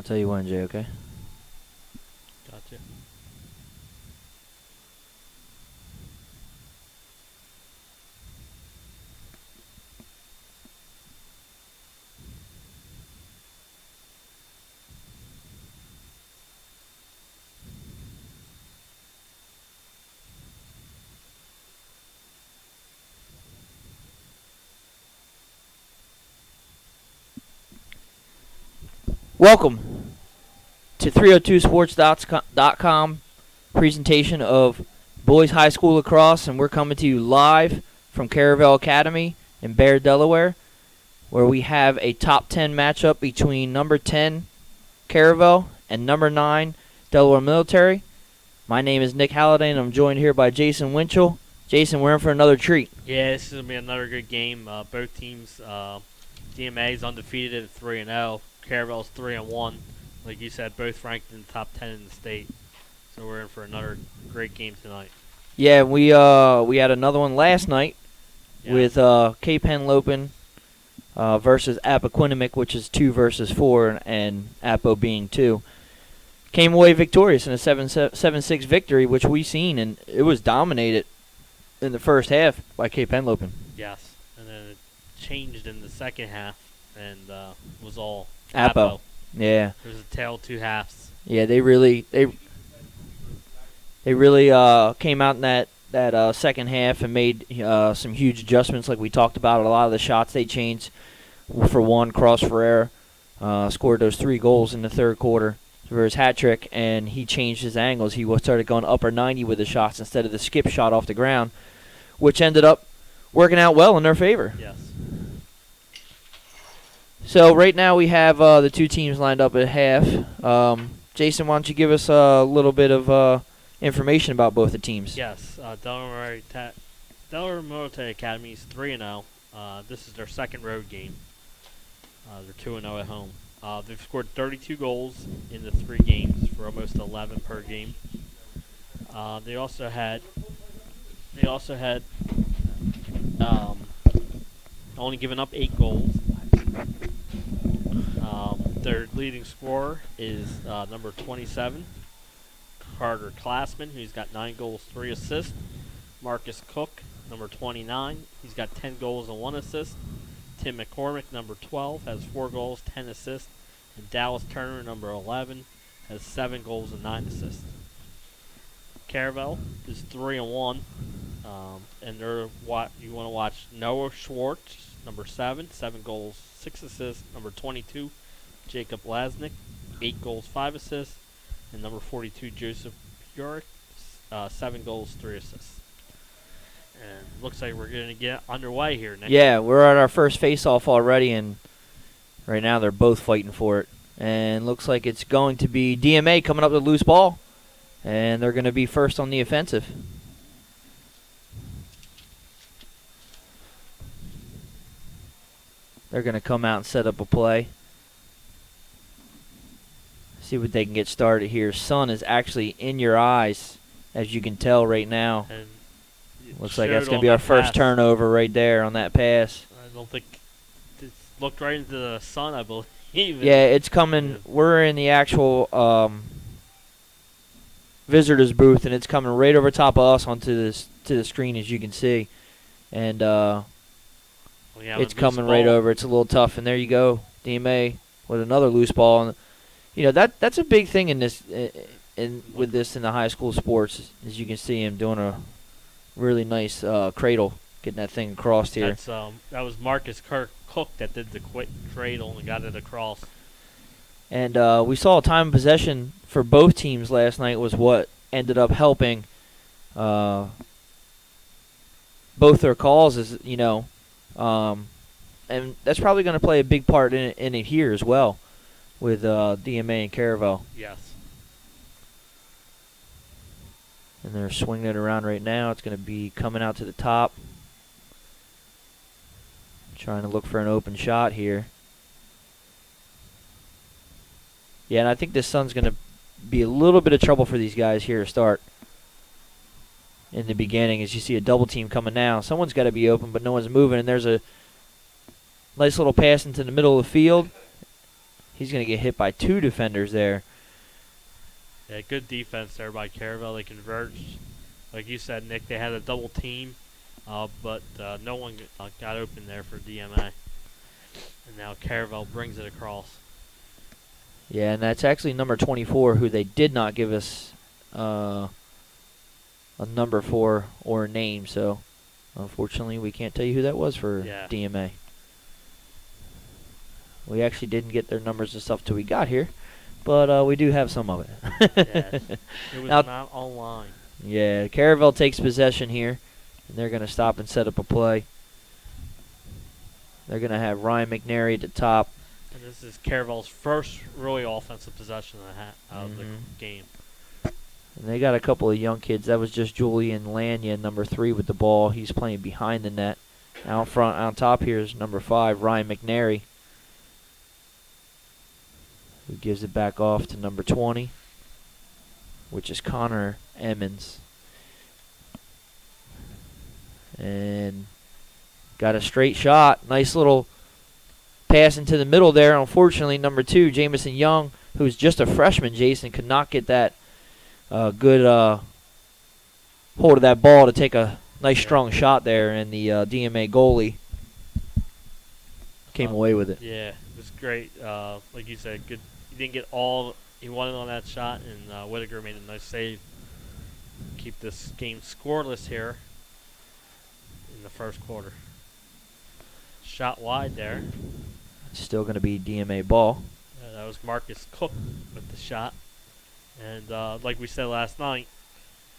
tell you when, Jay, okay? Gotcha. Welcome to 302sports.com presentation of Boys High School Lacrosse, and we're coming to you live from Caravel Academy in Bear, Delaware, where we have a top 10 matchup between number 10 Caravel and number 9 Delaware Military. My name is Nick Halliday, and I'm joined here by Jason Winchell. Jason, we're in for another treat. Yeah, this is going to be another good game. Both teams, DMA is undefeated at 3-0. Caravel's 3-1. Like you said, both ranked in the top 10 in the state. So we're in for another great game tonight. Yeah, we had another one last night with Cape Henlopen versus Appoquinimink, which is 2 versus 4, and Appo being 2. Came away victorious in a 7-6 victory, which we seen, and it was dominated in the first half by Cape Henlopen. Yes, and then it changed in the second half and was all Appo. Yeah. There's a tale of two halves. Yeah, they really came out in that second half and made some huge adjustments, like we talked about. A lot of the shots they changed. For one, Cross Ferrer scored those 3 goals in the third quarter for his hat trick, and he changed his angles. He started going upper 90 with the shots instead of the skip shot off the ground, which ended up working out well in their favor. Yes. So right now we have the two teams lined up at half. Jason, why don't you give us a little bit of information about both the teams? Yes. Delaware Military Academy is 3-0. This is their second road game. They're 2-0 at home. They've scored 32 goals in the 3 games for almost 11 per game. They also had only given up 8 goals. Their leading scorer is number 27, Carter Classman, who's got 9 goals, 3 assists. Marcus Cook, number 29, he's got 10 goals and 1 assist. Tim McCormick, number 12, has 4 goals, 10 assists. And Dallas Turner, number 11, has 7 goals and 9 assists. Caravel is 3-1, and you want to watch Noah Schwartz, number 7 goals, 6 assists. Number 22, Jacob Lasnik, 8 goals, 5 assists. And number 42, Joseph Bjork, 7 goals, 3 assists. And looks like we're going to get underway here, Nick. Yeah, we're at our first face-off already, and right now they're both fighting for it. And looks like it's going to be DMA coming up with a loose ball, and they're going to be first on the offensive. They're going to come out and set up a play. See what they can get started here. Sun is actually in your eyes, as you can tell right now. And looks like that's going to be our first turnover right there on that pass. I don't think it's looked right into the sun, I believe. Yeah, it's coming. Yeah. We're in the actual visitors booth, and it's coming right over top of us onto the screen, as you can see. And it's coming right over. It's a little tough, and there you go, DMA with another loose ball. And that's a big thing in this with this in the high school sports, as you can see him doing a really nice cradle, getting that thing across here. That was Marcus Cook that did the quick cradle and got it across. And we saw time of possession for both teams last night was what ended up helping both their calls, and that's probably going to play a big part in it here as well with DMA and Caravel. Yes. And they're swinging it around right now. It's going to be coming out to the top. Trying to look for an open shot here. Yeah, and I think this Sun's going to be a little bit of trouble for these guys here to start. In the beginning, as you see a double team coming now. Someone's got to be open, but no one's moving. And there's a nice little pass into the middle of the field. He's going to get hit by 2 defenders there. Yeah, good defense there by Caravel. They converged. Like you said, Nick, they had a double team, but no one got open there for DMA. And now Caravel brings it across. Yeah, and that's actually number 24, who they did not give us a number for or a name. So, unfortunately, we can't tell you who that was for DMA. We actually didn't get their numbers and stuff till we got here, but we do have some of it. Yes. It was not online. Yeah, Caravel takes possession here, and they're going to stop and set up a play. They're going to have Ryan McNary at the top. And this is Caravel's first really offensive possession of the game. And they got a couple of young kids. That was just Julian Lanyon, number 3, with the ball. He's playing behind the net. Out front, on top here is number 5, Ryan McNary, who gives it back off to number 20, which is Connor Emmons. And got a straight shot. Nice little pass into the middle there. Unfortunately, number 2, Jamison Young, who's just a freshman, Jason, could not get that good hold of that ball to take a nice strong shot there, and the DMA goalie came away with it. Yeah, it was great. Like you said, good. He didn't get all he wanted on that shot, and Whitaker made a nice save. Keep this game scoreless here in the first quarter. Shot wide there. Still going to be DMA ball. That was Marcus Cook with the shot. And like we said last night,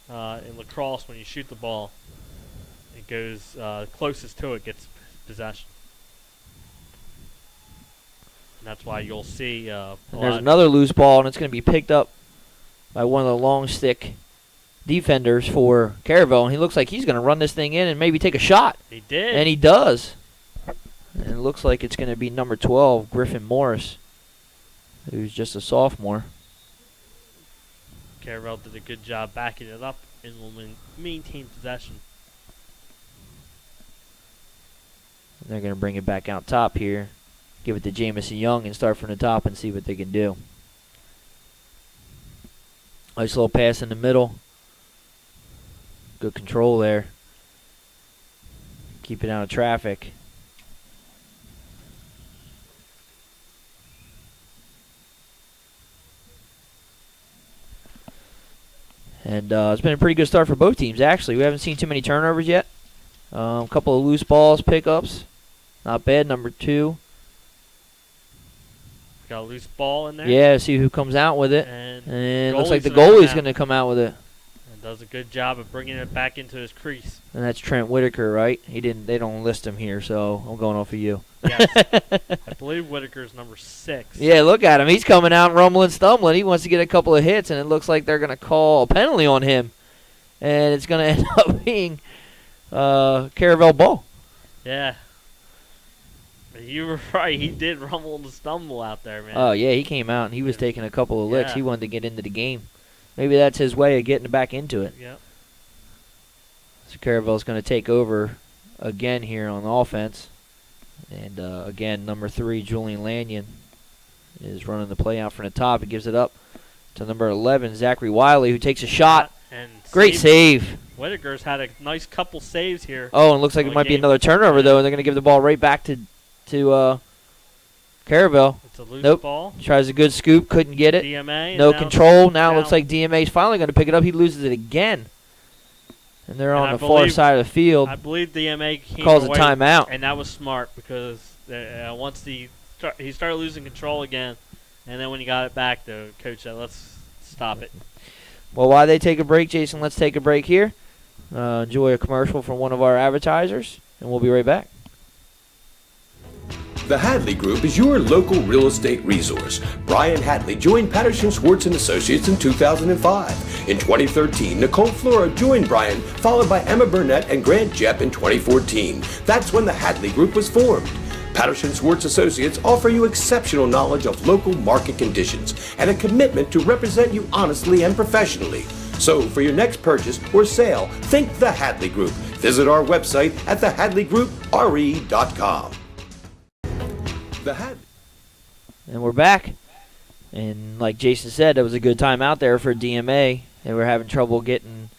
in lacrosse, when you shoot the ball, it goes closest to it gets possession. And that's why you'll see there's another loose ball, and it's going to be picked up by one of the long stick defenders for Caravel, and he looks like he's going to run this thing in and maybe take a shot. He did. And he does. And it looks like it's going to be number 12, Griffin Morris, who's just a sophomore. Caravel did a good job backing it up and will maintain possession. And they're going to bring it back out top here. Give it to Jamison Young and start from the top and see what they can do. Nice little pass in the middle. Good control there. Keep it out of traffic. And it's been a pretty good start for both teams, actually. We haven't seen too many turnovers yet. A couple of loose balls, pickups. Not bad, number 2. Got a loose ball in there. Yeah, see who comes out with it. And it looks like the goalie's going to come out with it. And does a good job of bringing it back into his crease. And that's Trent Whitaker, right? They don't list him here, so I'm going off of you. Yes. I believe Whitaker's number 6. Yeah, look at him. He's coming out rumbling, stumbling. He wants to get a couple of hits, and it looks like they're going to call a penalty on him. And it's going to end up being Caravel ball. Yeah. You were right. He did rumble and stumble out there, man. Oh, yeah, he came out, and he was taking a couple of licks. Yeah. He wanted to get into the game. Maybe that's his way of getting back into it. Yep. So Caravel's going to take over again here on offense. And, again, number 3, Julian Lanyon, is running the play out from the top. He gives it up to number 11, Zachary Wiley, who takes a shot. And Great save. Whitaker's had a nice couple saves here. Oh, and it looks like it might be another turnover, though, and they're going to give the ball right back to Caravel. It's a loose ball. Tries a good scoop, couldn't get it. DMA. No control. Now it looks like DMA's finally going to pick it up. He loses it again. And they're on the far side of the field. I believe DMA calls a timeout. And that was smart because once he started losing control again, and then when he got it back, the coach said, let's stop it. Well, while they take a break, Jason, let's take a break here. Enjoy a commercial from one of our advertisers, and we'll be right back. The Hadley Group is your local real estate resource. Brian Hadley joined Patterson Schwartz & Associates in 2005. In 2013, Nicole Flora joined Brian, followed by Emma Burnett and Grant Jepp in 2014. That's when the Hadley Group was formed. Patterson Schwartz Associates offer you exceptional knowledge of local market conditions and a commitment to represent you honestly and professionally. So for your next purchase or sale, think the Hadley Group. Visit our website at thehadleygroup.re.com. And we're back. And like Jason said, it was a good time out there for DMA. They were having trouble getting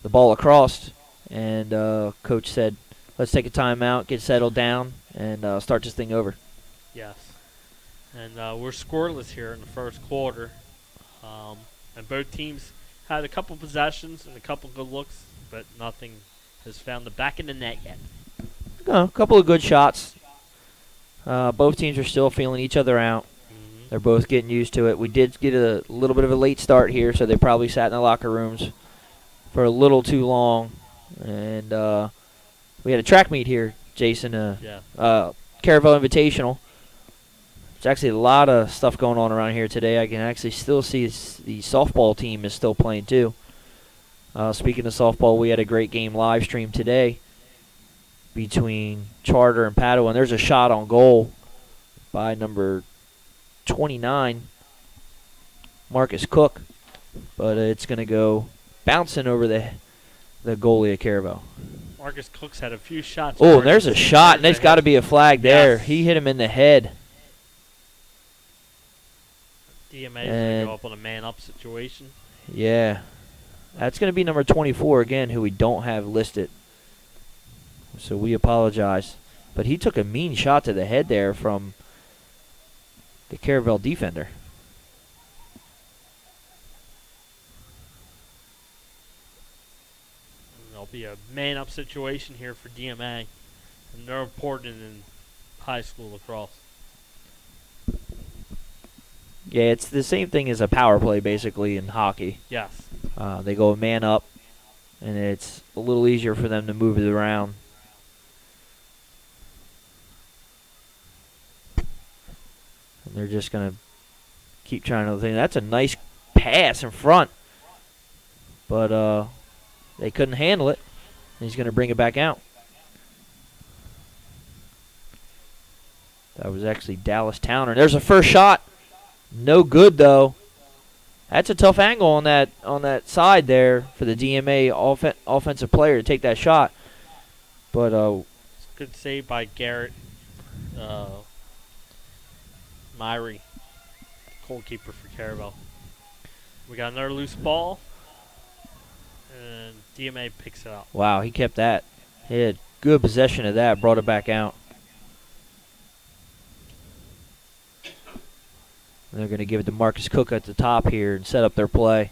the ball across. And Coach said, let's take a timeout, get settled down, and start this thing over. Yes. And we're scoreless here in the first quarter. And both teams had a couple possessions and a couple good looks, but nothing has found the back of the net yet. A couple of good shots. Both teams are still feeling each other out. Mm-hmm. They're both getting used to it. We did get a little bit of a late start here, so they probably sat in the locker rooms for a little too long. And we had a track meet here, Jason. Caravel Invitational. There's actually a lot of stuff going on around here today. I can actually still see the softball team is still playing too. Speaking of softball, we had a great game live stream today between Charter and Padua, and there's a shot on goal by number 29, Marcus Cook, but it's going to go bouncing over the goalie of Caravel. Marcus Cook's had a few shots. Oh, there's a shot, and there's got to be a flag there. Yes. He hit him in the head. DMA is going to go up on a man-up situation. Yeah. That's going to be number 24 again, who we don't have listed. So we apologize. But he took a mean shot to the head there from the Caravel defender. And there'll be a man-up situation here for DMA. And they're important in high school lacrosse. Yeah, it's the same thing as a power play, basically, in hockey. Yes. They go a man up, and it's a little easier for them to move it around. And they're just going to keep trying to think. That's a nice pass in front. But they couldn't handle it. And he's going to bring it back out. That was actually Dallas Towner. There's a first shot. No good, though. That's a tough angle on that side there for the DMA offensive player to take that shot. But it's a good save by Garrett Myrie, goalkeeper for Caravel. We got another loose ball, and DMA picks it up. Wow, he kept that. He had good possession of that, brought it back out. And they're going to give it to Marcus Cook at the top here and set up their play.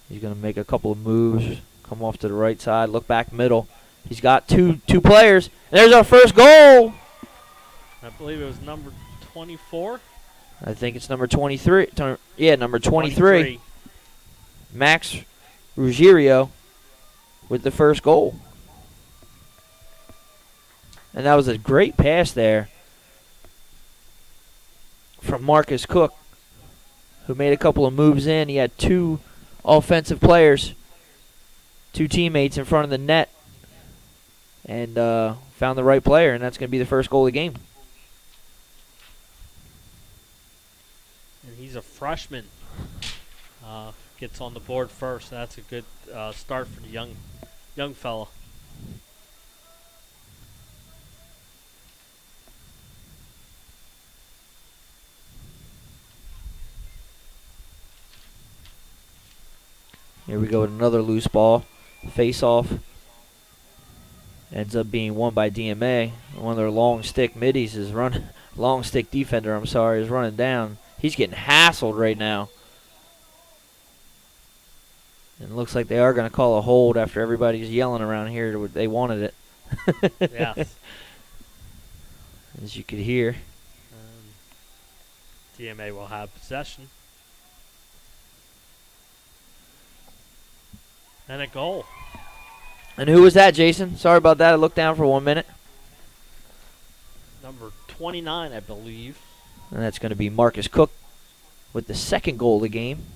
He's going to make a couple of moves, come off to the right side, look back middle. He's got two players. And there's our first goal. I believe it was number 24. I think it's number 23. Yeah, number 23. Max Ruggiero with the first goal. And that was a great pass there from Marcus Cook, who made a couple of moves in. He had two offensive players, two teammates in front of the net, and found the right player, and that's going to be the first goal of the game. And he's a freshman. Gets on the board first. That's a good start for the young fella. Here we go with another loose ball. Face-off. Ends up being won by DMA. One of their long stick middies is running. Long stick defender, I'm sorry, is running down. He's getting hassled right now. And it looks like they are going to call a hold after everybody's yelling around here. They wanted it. Yes. As you could hear. DMA will have possession. And a goal. And who was that, Jason? Sorry about that. I looked down for 1 minute. Number 29, I believe. And that's going to be Marcus Cook with the second goal of the game.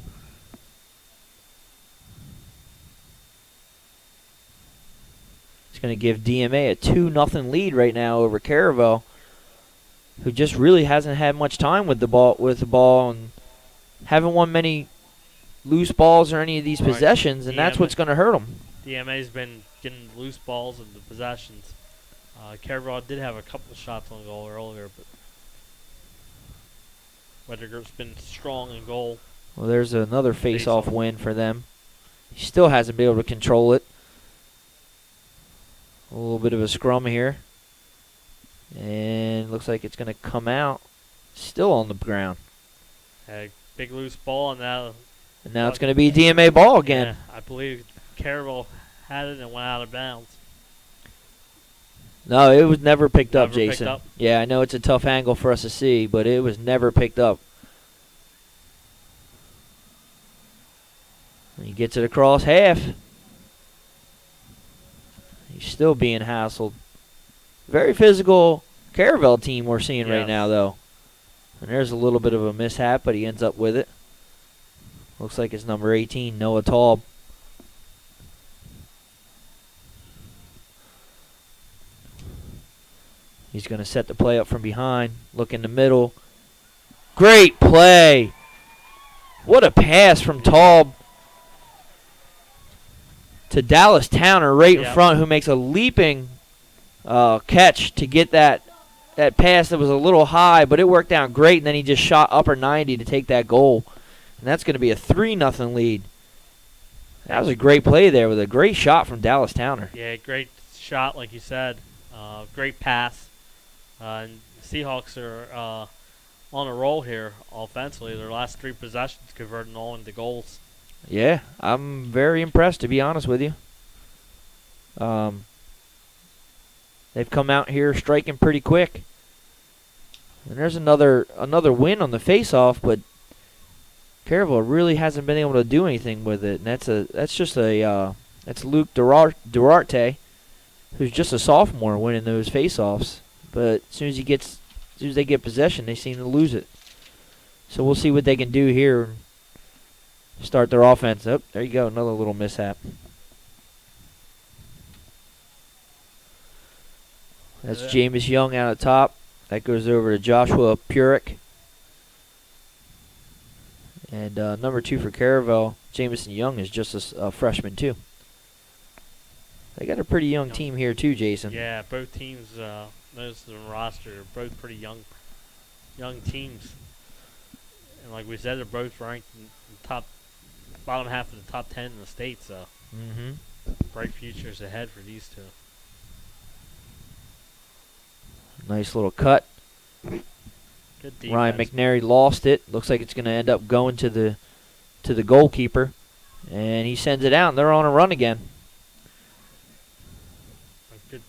It's going to give DMA a 2-0 lead right now over Caravel, who just really hasn't had much time with the ball and haven't won many loose balls or any of these possessions, and that's what's going to hurt them. DMA's been getting loose balls and the possessions. Caravel did have a couple shots on goal earlier, but Whittaker's been strong in goal. Well, there's another face-off win for them. He still hasn't been able to control it. A little bit of a scrum here. And looks like it's going to come out. Still on the ground. A big loose ball, and now it's going to be DMA ball again. Yeah, I believe Caravel had it and went out of bounds. No, it was never picked up, Never picked Jason. up? Yeah, I know it's a tough angle for us to see, but it was never picked up. He gets it across half. He's still being hassled. Very physical Caravel team we're seeing right now, though. And there's a little bit of a mishap, but he ends up with it. Looks like it's number 18, Noah Taub. He's going to set the play up from behind. Look in the middle. Great play. What a pass from Taub to Dallas Towner right in front, who makes a leaping catch to get that pass that was a little high, but it worked out great, and then he just shot upper 90 to take that goal. And that's going to be a 3-0 lead. That was a great play there with a great shot from Dallas Towner. Yeah, great shot, like you said. Great pass. And the Seahawks are on a roll here offensively. Their last 3 possessions converting all into goals. Yeah, I'm very impressed, to be honest with you. They've come out here striking pretty quick. And there's another win on the face-off, but Caravel really hasn't been able to do anything with it. And that's Luke Duarte, who's just a sophomore, winning those face-offs. But as soon as they get possession, they seem to lose it. So we'll see what they can do here and start their offense. Oh, there you go, another little mishap. That's Jameis Young out at top. That goes over to Joshua Purick. And number 2 for Caravel, Jameson Young, is just a freshman too. They got a pretty young team here too, Jason. Yeah, both teams, most of the roster, are both pretty young teams. And like we said, they're both ranked in the bottom half of the top 10 in the state. So bright futures ahead for these two. Nice little cut. Good defense. Ryan McNary lost it. Looks like it's going to end up going to the goalkeeper, and he sends it out, and they're on a run again. Good.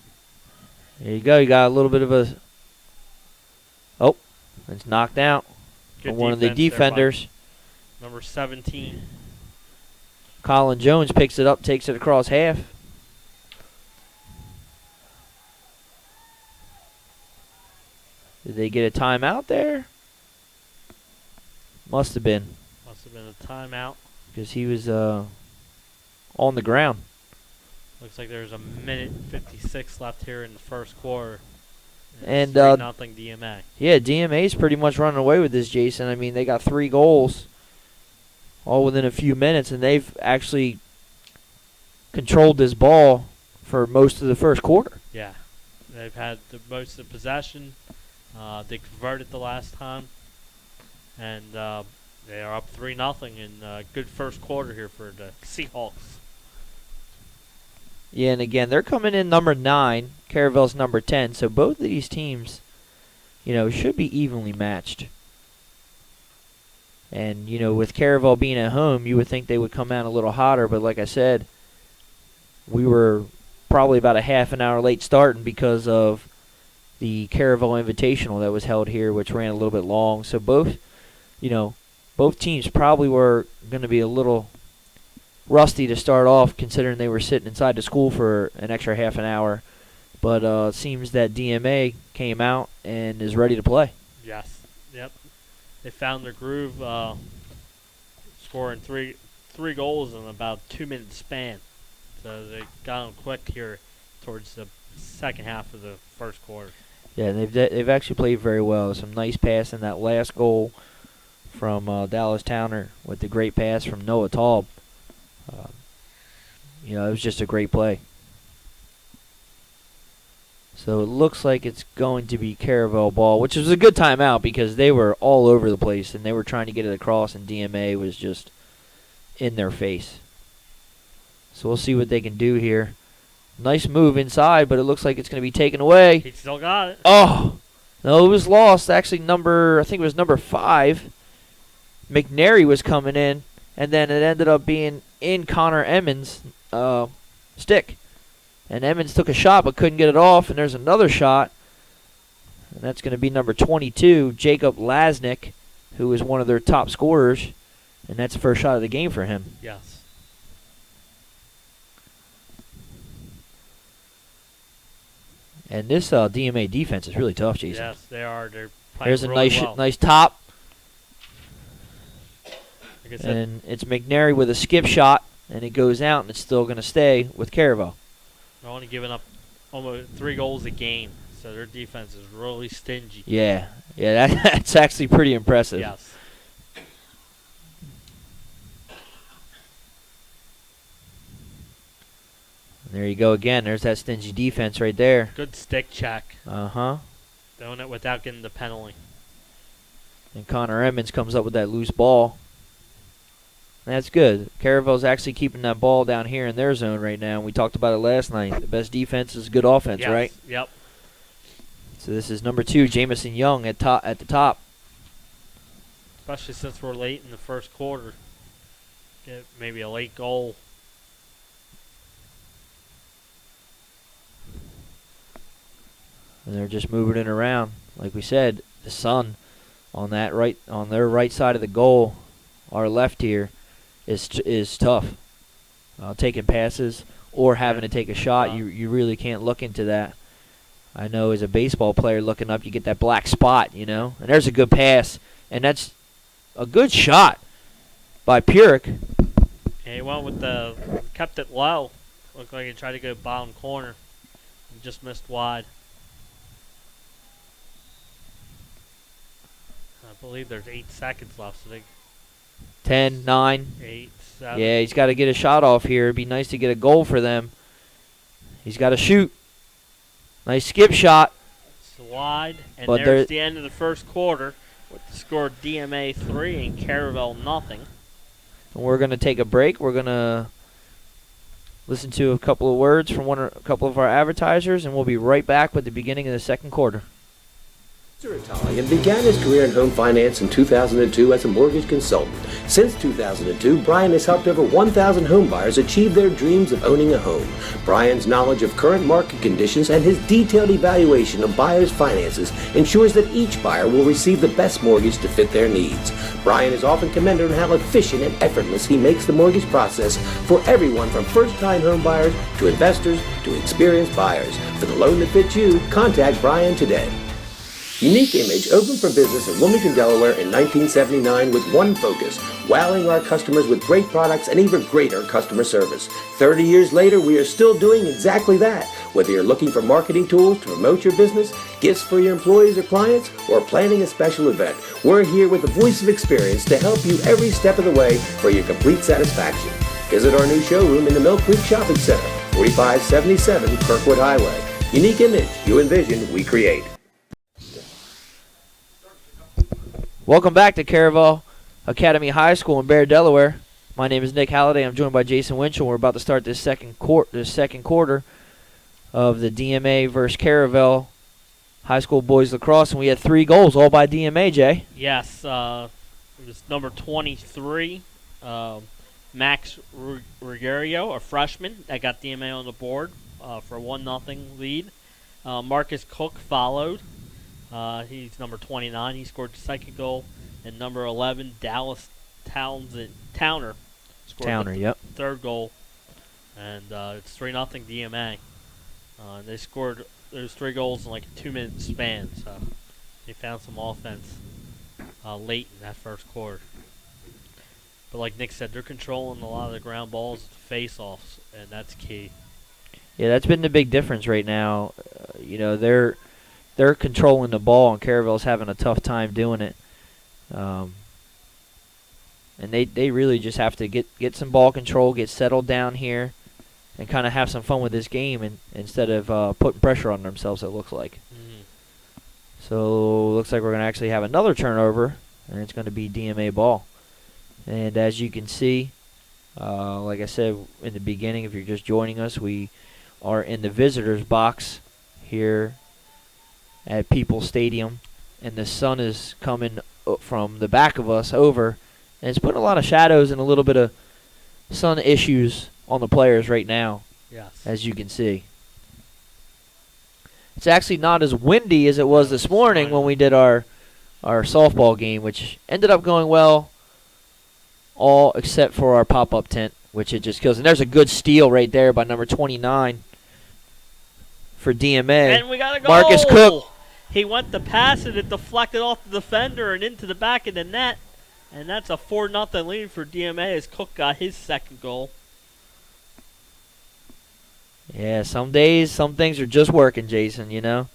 There you go. You got a little bit of a. Oh, it's knocked out from one of the defenders. Number 17. Colin Jones picks it up, takes it across half. Did they get a timeout there? Must have been. Must have been a timeout. Because he was on the ground. Looks like there's 1:56 left here in the first quarter. And nothing DMA. Yeah, DMA's pretty much running away with this, Jason. I mean, they got 3 goals all within a few minutes, and they've actually controlled this ball for most of the first quarter. Yeah. They've had the most of the possession. They converted the last time, and they are up 3-0 in good first quarter here for the Seahawks. Yeah, and again, they're coming in number 9. Caravel's number 10. So both of these teams, should be evenly matched. And, with Caravel being at home, you would think they would come out a little hotter. But like I said, we were probably about a half an hour late starting because of the Caravel Invitational that was held here, which ran a little bit long. So both teams probably were going to be a little rusty to start off, considering they were sitting inside the school for an extra half an hour. But it seems that DMA came out and is ready to play. Yes. Yep. They found their groove, scoring three goals in about a 2-minute span. So they got them quick here towards the second half of the first quarter. Yeah, they've actually played very well. Some nice pass in that last goal from Dallas Towner with the great pass from Noah Taub. It was just a great play. So it looks like it's going to be Caravel ball, which was a good timeout because they were all over the place and they were trying to get it across, and DMA was just in their face. So we'll see what they can do here. Nice move inside, but it looks like it's going to be taken away. He still got it. Oh, no, it was lost. Actually, I think it was number 5. McNary was coming in, and then it ended up being in Connor Emmons' stick. And Emmons took a shot but couldn't get it off, and there's another shot. And that's going to be number 22, Jacob Lasnik, who is one of their top scorers. And that's the first shot of the game for him. Yes. And this DMA defense is really tough, Jason. Yes, they are. They're playing There's a really well. nice top. Like I said, And it's McNary with a skip shot, and it goes out, and it's still going to stay with Caravel. they're only giving up almost 3 goals a game, so their defense is really stingy. Yeah, that's actually pretty impressive. Yes. There you go again. There's that stingy defense right there. Good stick check. Uh-huh. Doing it without getting the penalty. And Connor Emmons comes up with that loose ball. That's good. Caravel's actually keeping that ball down here in their zone right now. We talked about it last night. The best defense is good offense, Yes. right? Yep. So this is number 2, Jamison Young at the top. Especially since we're late in the first quarter. Get maybe a late goal. And they're just moving it around. Like we said, the sun on their right side of the goal, our left here, is tough. Taking passes or having to take a shot, you really can't look into that. I know as a baseball player looking up, you get that black spot, And there's a good pass, and that's a good shot by Purick. And he went with kept it low. Looked like he tried to go bottom corner. He just missed wide. I believe there's 8 seconds left, so 10, 9. 8, 7. Yeah, he's got to get a shot off here. It'd be nice to get a goal for them. He's got to shoot. Nice skip shot. Wide, and But there's the end of the first quarter with the score DMA 3 and Caravel nothing. And we're going to take a break. We're going to listen to a couple of words from a couple of our advertisers, and we'll be right back with the beginning of the second quarter. Mr. Italian began his career in home finance in 2002 as a mortgage consultant. Since 2002, Brian has helped over 1,000 homebuyers achieve their dreams of owning a home. Brian's knowledge of current market conditions and his detailed evaluation of buyers' finances ensures that each buyer will receive the best mortgage to fit their needs. Brian is often commended on how efficient and effortless he makes the mortgage process for everyone from first-time homebuyers to investors to experienced buyers. For the loan that fits you, contact Brian today. Unique Image opened for business in Wilmington, Delaware in 1979 with one focus, wowing our customers with great products and even greater customer service. 30 years later, we are still doing exactly that. Whether you're looking for marketing tools to promote your business, gifts for your employees or clients, or planning a special event, we're here with the voice of experience to help you every step of the way for your complete satisfaction. Visit our new showroom in the Mill Creek Shopping Center, 4577 Kirkwood Highway. Unique Image, you envision, we create. Welcome back to Caravel Academy High School in Bear, Delaware. My name is Nick Halliday. I'm joined by Jason Winchell. We're about to start this second quarter of the DMA versus Caravel High School Boys Lacrosse, and we had 3 goals, all by DMA, Jay. Yes, it was number 23, Max Ruggiero, a freshman, that got DMA on the board for a 1-0 lead. Marcus Cook followed. He's number 29. He scored the second goal. And number 11, Dallas Towner scored the third goal. And it's 3-0 DMA. They scored those 3 goals in like a 2-minute span. So they found some offense late in that first quarter. But like Nick said, they're controlling a lot of the ground balls, face-offs, and that's key. Yeah, that's been the big difference right now. They're controlling the ball, and Caravel's having a tough time doing it. And they really just have to get some ball control, get settled down here, and kind of have some fun with this game instead of putting pressure on themselves, it looks like. Mm-hmm. So looks like we're going to actually have another turnover, and it's going to be DMA ball. And as you can see, like I said in the beginning, if you're just joining us, we are in the visitors box here at People's Stadium, and the sun is coming from the back of us over, and it's putting a lot of shadows and a little bit of sun issues on the players right now, Yes. as you can see. It's actually not as windy as it was this morning when we did our softball game, which ended up going well, all except for our pop-up tent, which it just kills. And there's a good steal right there by number 29 for DMA. And we got a goal. Marcus Cook. He went to pass it. It deflected off the defender and into the back of the net. And that's a 4-0 lead for DMA as Cook got his second goal. Yeah, some days, some things are just working, Jason, you know.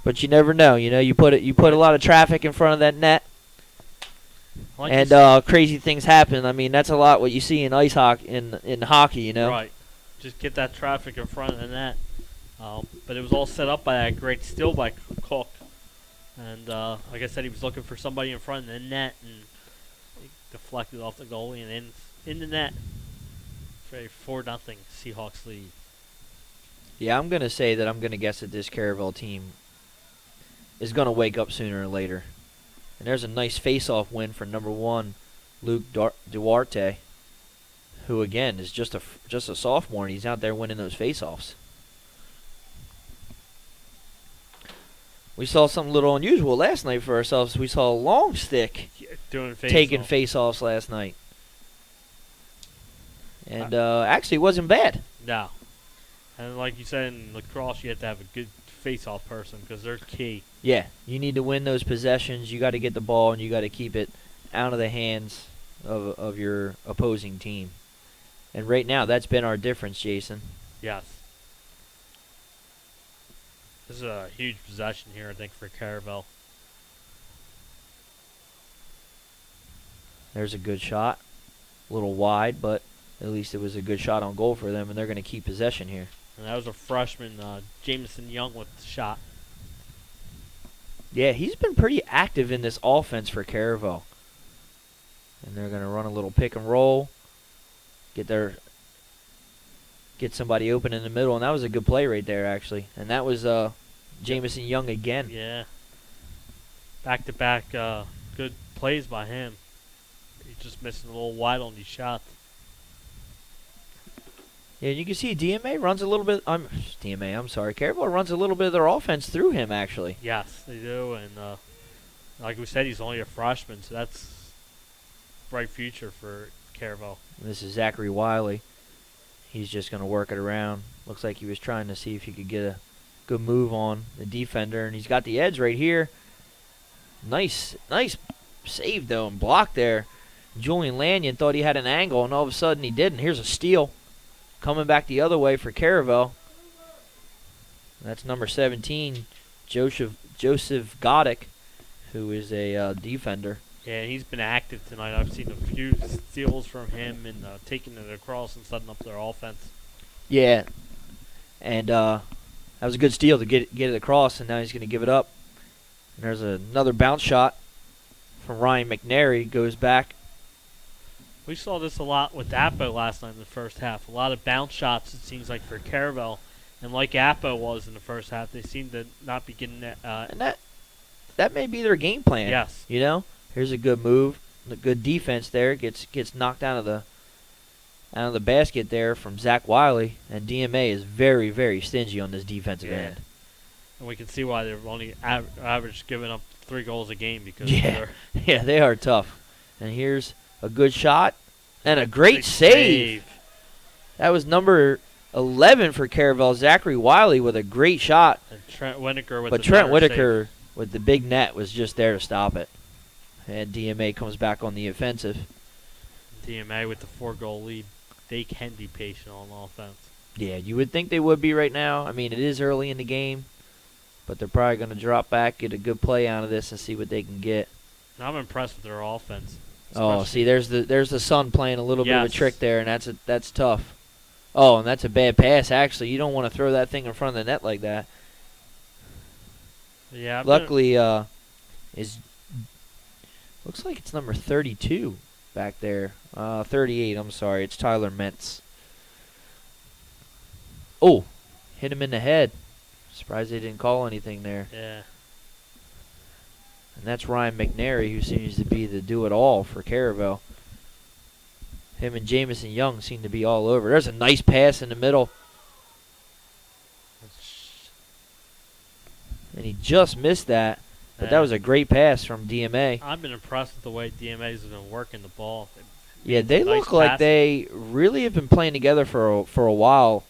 But you never know, you know. You put a lot of traffic in front of that net, Like and crazy things happen. I mean, that's a lot what you see in ice hockey, in hockey, you know. Right. Just get that traffic in front of the net. But it was all set up by that great steal by Cook. And like I said, he was looking for somebody in front of the net, and it deflected off the goalie and in the net for a 4-0 Seahawks lead. Yeah, I'm going to say that I'm going to guess that this Caravel team is going to wake up sooner or later. And there's a nice face-off win for number 1, Luke Duarte, who, again, is just a sophomore, and he's out there winning those face-offs. We saw something a little unusual last night for ourselves. We saw a long stick taking face-offs last night. And actually, it wasn't bad. No. And like you said, in lacrosse, you have to have a good face-off person because they're key. Yeah, you need to win those possessions. You got to get the ball, and you got to keep it out of the hands of your opposing team. And right now, that's been our difference, Jason. Yes. This is a huge possession here, I think, for Caravel. There's a good shot. A little wide, but at least it was a good shot on goal for them, and they're going to keep possession here. And that was a freshman, Jameson Young, with the shot. Yeah, he's been pretty active in this offense for Caravel. And they're going to run a little pick and roll, get somebody open in the middle, and that was a good play right there, actually. And that was Jameson Young again. Yeah. Back-to-back good plays by him. He's just missing a little wide on these shots. Yeah, you can see DMA runs a little bit. Caravel runs a little bit of their offense through him, actually. Yes, they do. And like we said, he's only a freshman, so that's bright future for Caravel. This is Zachary Wiley. He's just going to work it around. Looks like he was trying to see if he could get a good move on the defender, and he's got the edge right here. Nice save, though, and block there. Julian Lanyon thought he had an angle, and all of a sudden he didn't. Here's a steal. Coming back the other way for Caravel. That's number 17, Joseph Goddick, who is a defender. Yeah, he's been active tonight. I've seen a few steals from him and taking it across and setting up their offense. Yeah, and that was a good steal to get it across, and now he's going to give it up. And there's another bounce shot from Ryan McNary. Goes back. We saw this a lot with Appo last night in the first half. A lot of bounce shots, it seems like, for Caravel. And like Appo was in the first half, they seem to not be getting that. And that may be their game plan. Yes. You know? Here's a good move. A good defense there. Gets knocked out of the basket there from Zach Wiley. And DMA is very, very stingy on this defensive end. And we can see why they're only average giving up 3 goals a game because yeah, they are tough. And here's a good shot and a great save. That was number 11 for Caravel, Zachary Wiley, with a great shot. And Trent Whitaker with the big net was just there to stop it. And DMA comes back on the offensive. DMA with the 4-goal lead. They can be patient on offense. Yeah, you would think they would be right now. I mean, it is early in the game, but they're probably going to drop back, get a good play out of this, and see what they can get. I'm impressed with their offense. Oh, see, there's the sun playing a little bit of a trick there, and that's tough. Oh, and that's a bad pass, actually. You don't want to throw that thing in front of the net like that. Yeah. Luckily, looks like it's number 32 back there. 38, I'm sorry. It's Tyler Mentz. Oh, hit him in the head. Surprised they didn't call anything there. Yeah. And that's Ryan McNary, who seems to be the do-it-all for Caravel. Him and Jamison Young seem to be all over. There's a nice pass in the middle. And he just missed that. But that was a great pass from DMA. I've been impressed with the way DMA's been working the ball. Yeah, they look like they really have been playing together for a while,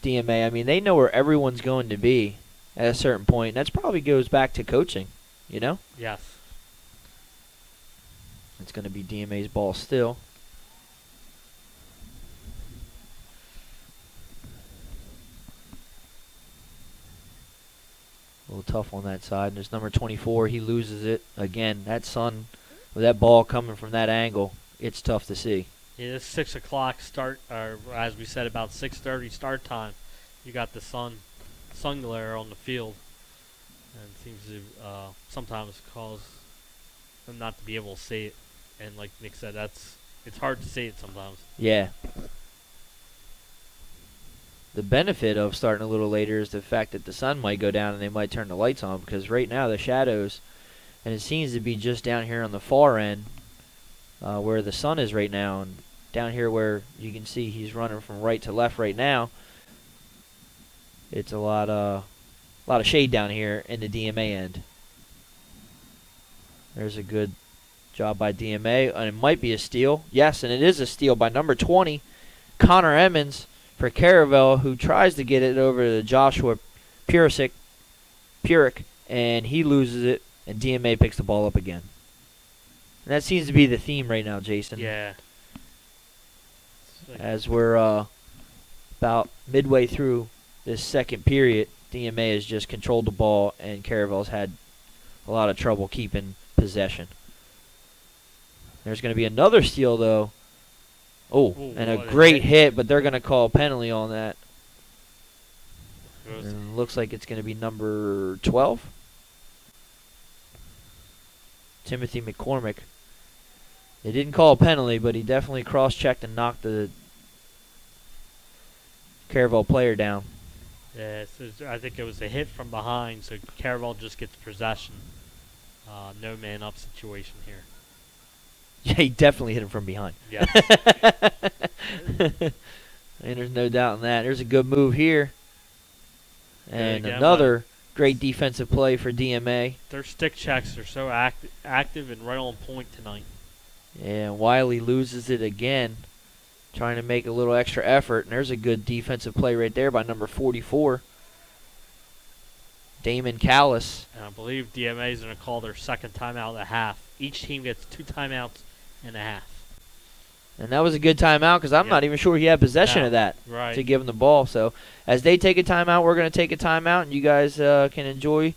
DMA. I mean, they know where everyone's going to be at a certain point. And that probably goes back to coaching, you know? Yes. It's going to be DMA's ball still. A little tough on that side. And there's number 24. He loses it. Again, that sun, with that ball coming from that angle, it's tough to see. Yeah, it's 6 o'clock start, or as we said, about 6:30 start time. You got the sun glare on the field, and it seems to sometimes cause them not to be able to see it. And like Nick said, it's hard to see it sometimes. Yeah. The benefit of starting a little later is the fact that the sun might go down and they might turn the lights on, because right now the shadows, and it seems to be just down here on the far end where the sun is right now, and down here where you can see he's running from right to left right now, it's a lot of shade down here in the DMA end. There's a good job by DMA, and it might be a steal. Yes, and it is a steal by number 20, Connor Emmons, for Caravel, who tries to get it over to Joshua Purick, and he loses it, and DMA picks the ball up again. And that seems to be the theme right now, Jason. Yeah. As we're about midway through this second period, DMA has just controlled the ball, and Caravel's had a lot of trouble keeping possession. There's going to be another steal, though. Oh, and a great hit, but they're going to call a penalty on that. And it looks like it's going to be number 12. Timothy McCormick. They didn't call a penalty, but he definitely cross-checked and knocked the Caravel player down. Yeah, I think it was a hit from behind, so Caravel just gets possession. No man-up situation here. Yeah, he definitely hit him from behind. Yeah. And there's no doubt in that. There's a good move here. And again, another great defensive play for DMA. Their stick checks are so active and right on point tonight. Yeah, and Wiley loses it again, trying to make a little extra effort. And there's a good defensive play right there by number 44, Damon Callis. And I believe DMA is going to call their second timeout of the half. Each team gets 2 timeouts and a half. And that was a good timeout, because I'm not even sure he had possession of that to give him the ball. So as they take a timeout, we're going to take a timeout, and you guys can enjoy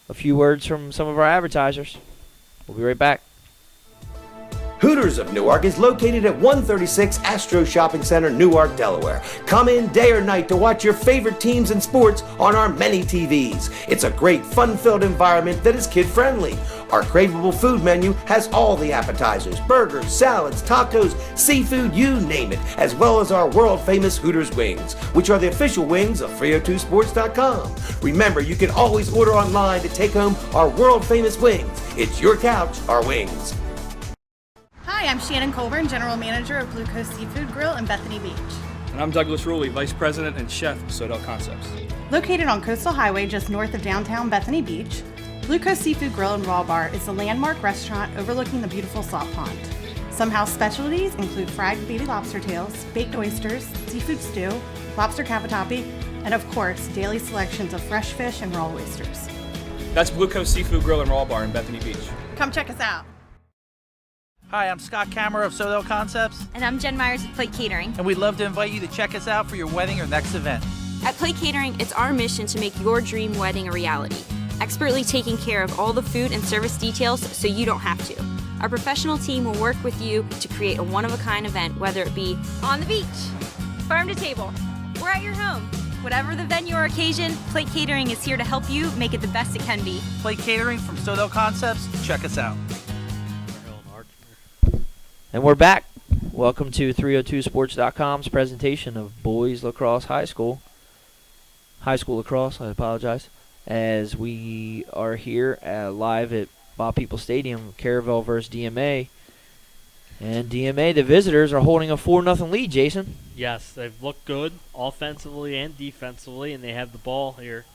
a few words from some of our advertisers. We'll be right back. Hooters of Newark is located at 136 Astro Shopping Center, Newark, Delaware. Come in day or night to watch your favorite teams and sports on our many TVs. It's a great, fun-filled environment that is kid-friendly. Our craveable food menu has all the appetizers, burgers, salads, tacos, seafood, you name it, as well as our world-famous Hooters wings, which are the official wings of 302sports.com. Remember, you can always order online to take home our world-famous wings. It's your couch, our wings. Hi, I'm Shannon Colburn, General Manager of Blue Coast Seafood Grill in Bethany Beach. And I'm Douglas Ruley, Vice President and Chef of Sodell Concepts. Located on Coastal Highway just north of downtown Bethany Beach, Blue Coast Seafood Grill and Raw Bar is a landmark restaurant overlooking the beautiful Salt Pond. Some house specialties include fried baby lobster tails, baked oysters, seafood stew, lobster cavatappi, and of course, daily selections of fresh fish and raw oysters. That's Blue Coast Seafood Grill and Raw Bar in Bethany Beach. Come check us out. Hi, I'm Scott Kammer of Sodell Concepts. And I'm Jen Myers of Plate Catering. And we'd love to invite you to check us out for your wedding or next event. At Plate Catering, it's our mission to make your dream wedding a reality, expertly taking care of all the food and service details so you don't have to. Our professional team will work with you to create a one-of-a-kind event, whether it be on the beach, farm to table, or at your home. Whatever the venue or occasion, Plate Catering is here to help you make it the best it can be. Plate Catering from Sodell Concepts. Check us out. And we're back. Welcome to 302sports.com's presentation of Boys Lacrosse High School. High School Lacrosse, I apologize. As we are here live at Bob Peoples Stadium, Caravel versus DMA. And DMA, the visitors, are holding a 4-0 lead, Jason. Yes, they've looked good offensively and defensively, and they have the ball here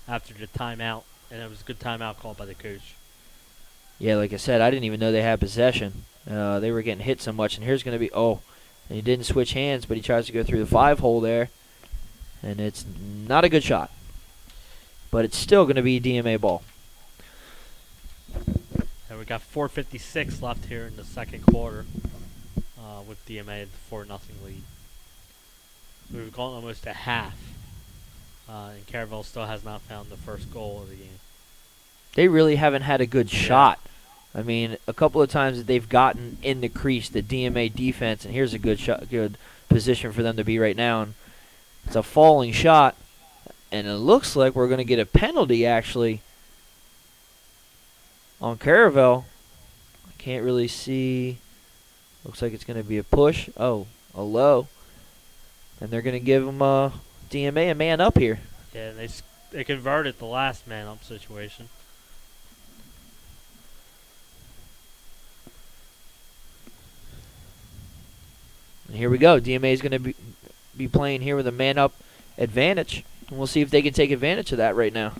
after the timeout. And it was a good timeout called by the coach. Yeah, like I said, I didn't even know they had possession. They were getting hit so much, and here's going to be, and he didn't switch hands, but he tries to go through the 5-hole there, and it's not a good shot. But it's still going to be DMA ball. And we got 4:56 left here in the second quarter with DMA at the 4-0 lead. We've gone almost a half, and Caravel still has not found the first goal of the game. They really haven't had a good shot. I mean, a couple of times that they've gotten in the crease, the DMA defense, and here's a good shot, good position for them to be right now. And it's a falling shot, and it looks like we're going to get a penalty, actually, on Caravel. I can't really see. Looks like it's going to be a push. Oh, a low. And they're going to give them DMA a man up here. Yeah, and they converted the last man up situation. And here we go. DMA is going to be playing here with a man up advantage. And we'll see if they can take advantage of that right now.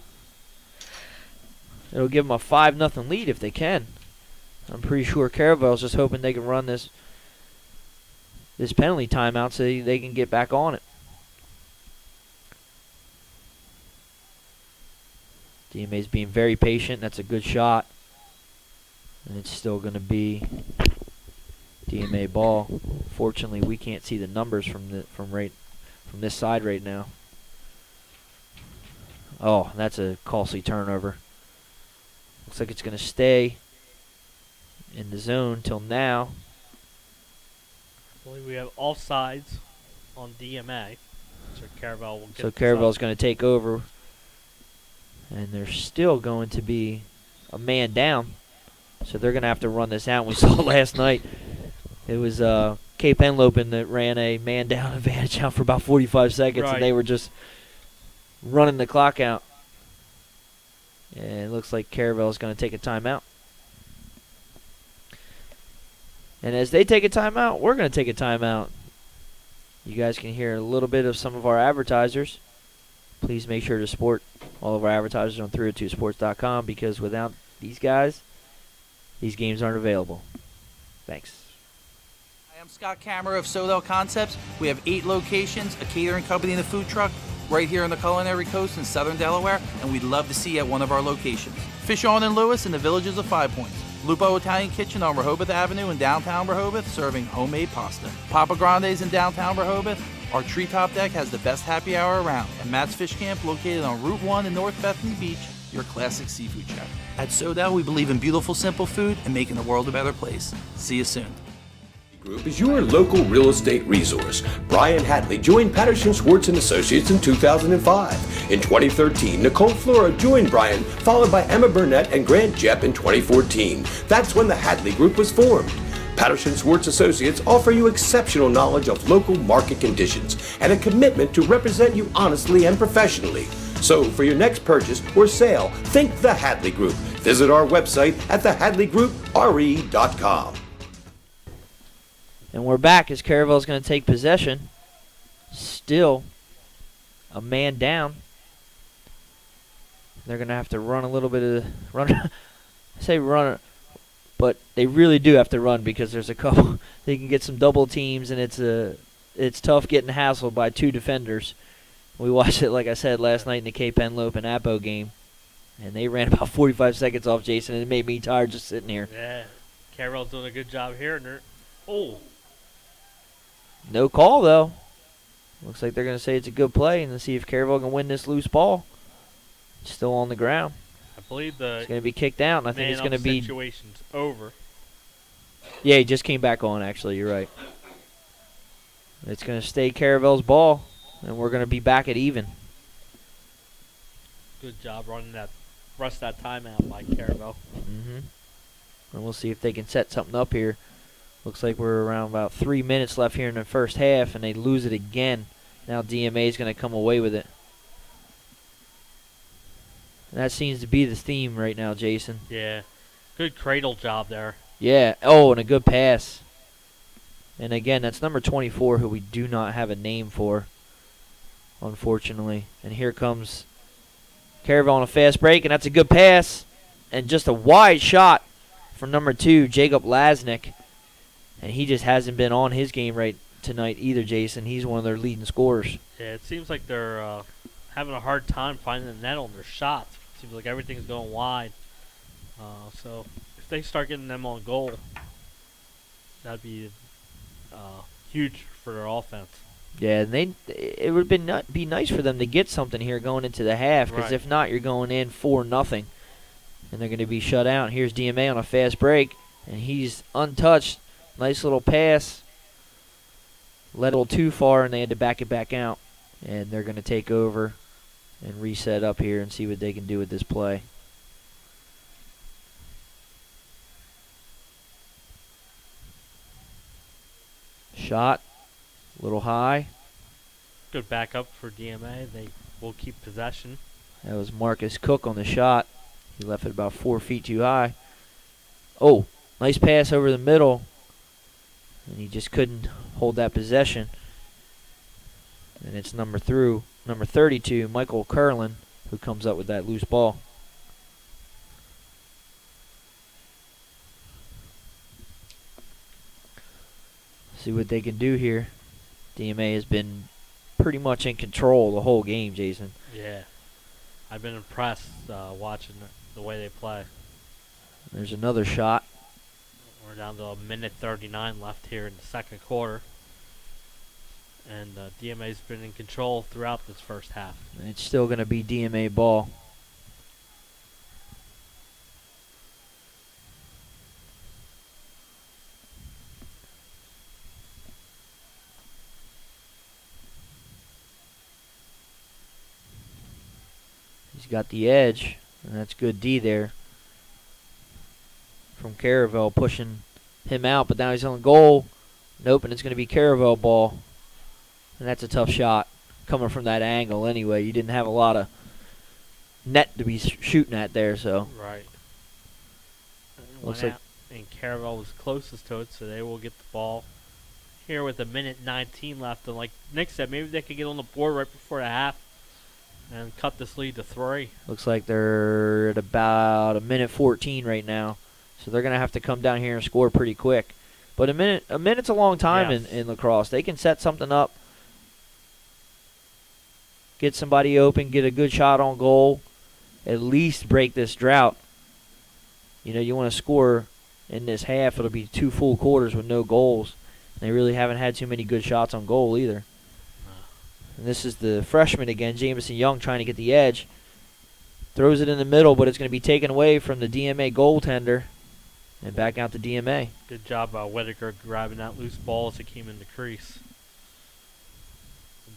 It'll give them a 5-0 lead if they can. I'm pretty sure Caravel's just hoping they can run this penalty timeout so they can get back on it. DMA's being very patient. That's a good shot. And it's still going to be DMA ball. Fortunately, we can't see the numbers from this side right now. Oh, that's a costly turnover. Looks like it's going to stay in the zone till now. I believe we have offsides on DMA, so Caravel will get. So Caravel's going to take over, and there's still going to be a man down. So they're going to have to run this out. We saw last night. It was Cape Henlopen that ran a man down advantage out for about 45 seconds, right. And they were just running the clock out. And it looks like Caravel is going to take a timeout. And as they take a timeout, we're going to take a timeout. You guys can hear a little bit of some of our advertisers. Please make sure to support all of our advertisers on 302sports.com because without these guys, these games aren't available. Thanks. Hi, I'm Scott Kammerer of Sodell Concepts. We have 8 locations, a catering company and a food truck right here on the Culinary Coast in southern Delaware, and we'd love to see you at one of our locations. Fish On and Lewis in the Villages of 5 Points. Lupo Italian Kitchen on Rehoboth Avenue in downtown Rehoboth, serving homemade pasta. Papa Grande's in downtown Rehoboth. Our treetop deck has the best happy hour around. And Matt's Fish Camp, located on Route 1 in North Bethany Beach, your classic seafood chef. At Sodell, we believe in beautiful, simple food and making the world a better place. See you soon. Group is your local real estate resource. Brian Hadley joined Patterson Schwartz and Associates in 2005. In 2013, Nicole Flora joined Brian, followed by Emma Burnett and Grant Jepp in 2014. That's when the Hadley Group was formed. Patterson Schwartz Associates offer you exceptional knowledge of local market conditions and a commitment to represent you honestly and professionally. So for your next purchase or sale, think the Hadley Group. Visit our website at thehadleygroup.com. And we're back as Caravel's going to take possession. Still a man down. They're going to have to run a little bit of run. I say run, but they really do have to run because there's a couple. They can get some double teams, and it's tough getting hassled by 2 defenders. We watched it, like I said, last night in the Cape Henlopen and Apo game, and they ran about 45 seconds off Jason, and it made me tired just sitting here. Yeah, Caravel's doing a good job here, and No call, though. Looks like they're going to say it's a good play and to see if Caravel can win this loose ball. Still on the ground. I believe it's going to be kicked out, and I think it's going to be situation's over. Yeah, he just came back on, actually. You're right. It's going to stay Caravel's ball, and we're going to be back at even. Good job running that, rest that timeout by Caravel. Mm-hmm. And we'll see if they can set something up here. Looks like we're around about 3 minutes left here in the first half, and they lose it again. Now DMA is going to come away with it. And that seems to be the theme right now, Jason. Yeah. Good cradle job there. Yeah. Oh, and a good pass. And again, that's number 24, who we do not have a name for, unfortunately. And here comes Caravel on a fast break, and that's a good pass. And just a wide shot from number 2, Jacob Lasnik. And he just hasn't been on his game right tonight either, Jason. He's one of their leading scorers. Yeah, it seems like they're having a hard time finding the net on their shots. Seems like everything's going wide. So if they start getting them on goal, that'd be huge for their offense. Yeah, and it would be nice for them to get something here going into the half, because Right. if not, you're going in 4-0, and they're going to be shut out. Here's DMA on a fast break, and he's untouched. Nice little pass. Let a little too far, and they had to back it back out. And they're going to take over and reset up here and see what they can do with this play. Shot. A little high. Good backup for DMA. They will keep possession. That was Marcus Cook on the shot. He left it about 4 feet too high. Oh, nice pass over the middle. And he just couldn't hold that possession. And it's number 32, Michael Curlin, who comes up with that loose ball. See what they can do here. DMA has been pretty much in control the whole game, Jason. Yeah. I've been impressed watching the way they play. There's another shot. We're down to a minute 39 left here in the second quarter. And DMA's been in control throughout this first half. And it's still going to be DMA ball. He's got the edge, and that's good D there from Caravel, pushing him out, but now he's on goal. Nope, and it's going to be Caravel ball. And that's a tough shot coming from that angle anyway. You didn't have a lot of net to be shooting at there, so. Right. Looks like, and Caravel was closest to it, so they will get the ball here with a minute 19 left. And like Nick said, maybe they could get on the board right before the half and cut this lead to 3. looks like they're at about a minute 14 right now. So they're going to have to come down here and score pretty quick. But a minute's a long time in lacrosse. They can set something up, get somebody open, get a good shot on goal, at least break this drought. You know, you want to score in this half. It'll be 2 full quarters with no goals. They really haven't had too many good shots on goal either. And this is the freshman again, Jameson Young, trying to get the edge. Throws it in the middle, but it's going to be taken away from the DMA goaltender. And back out to DMA. Good job by Whitaker grabbing that loose ball as it came in the crease.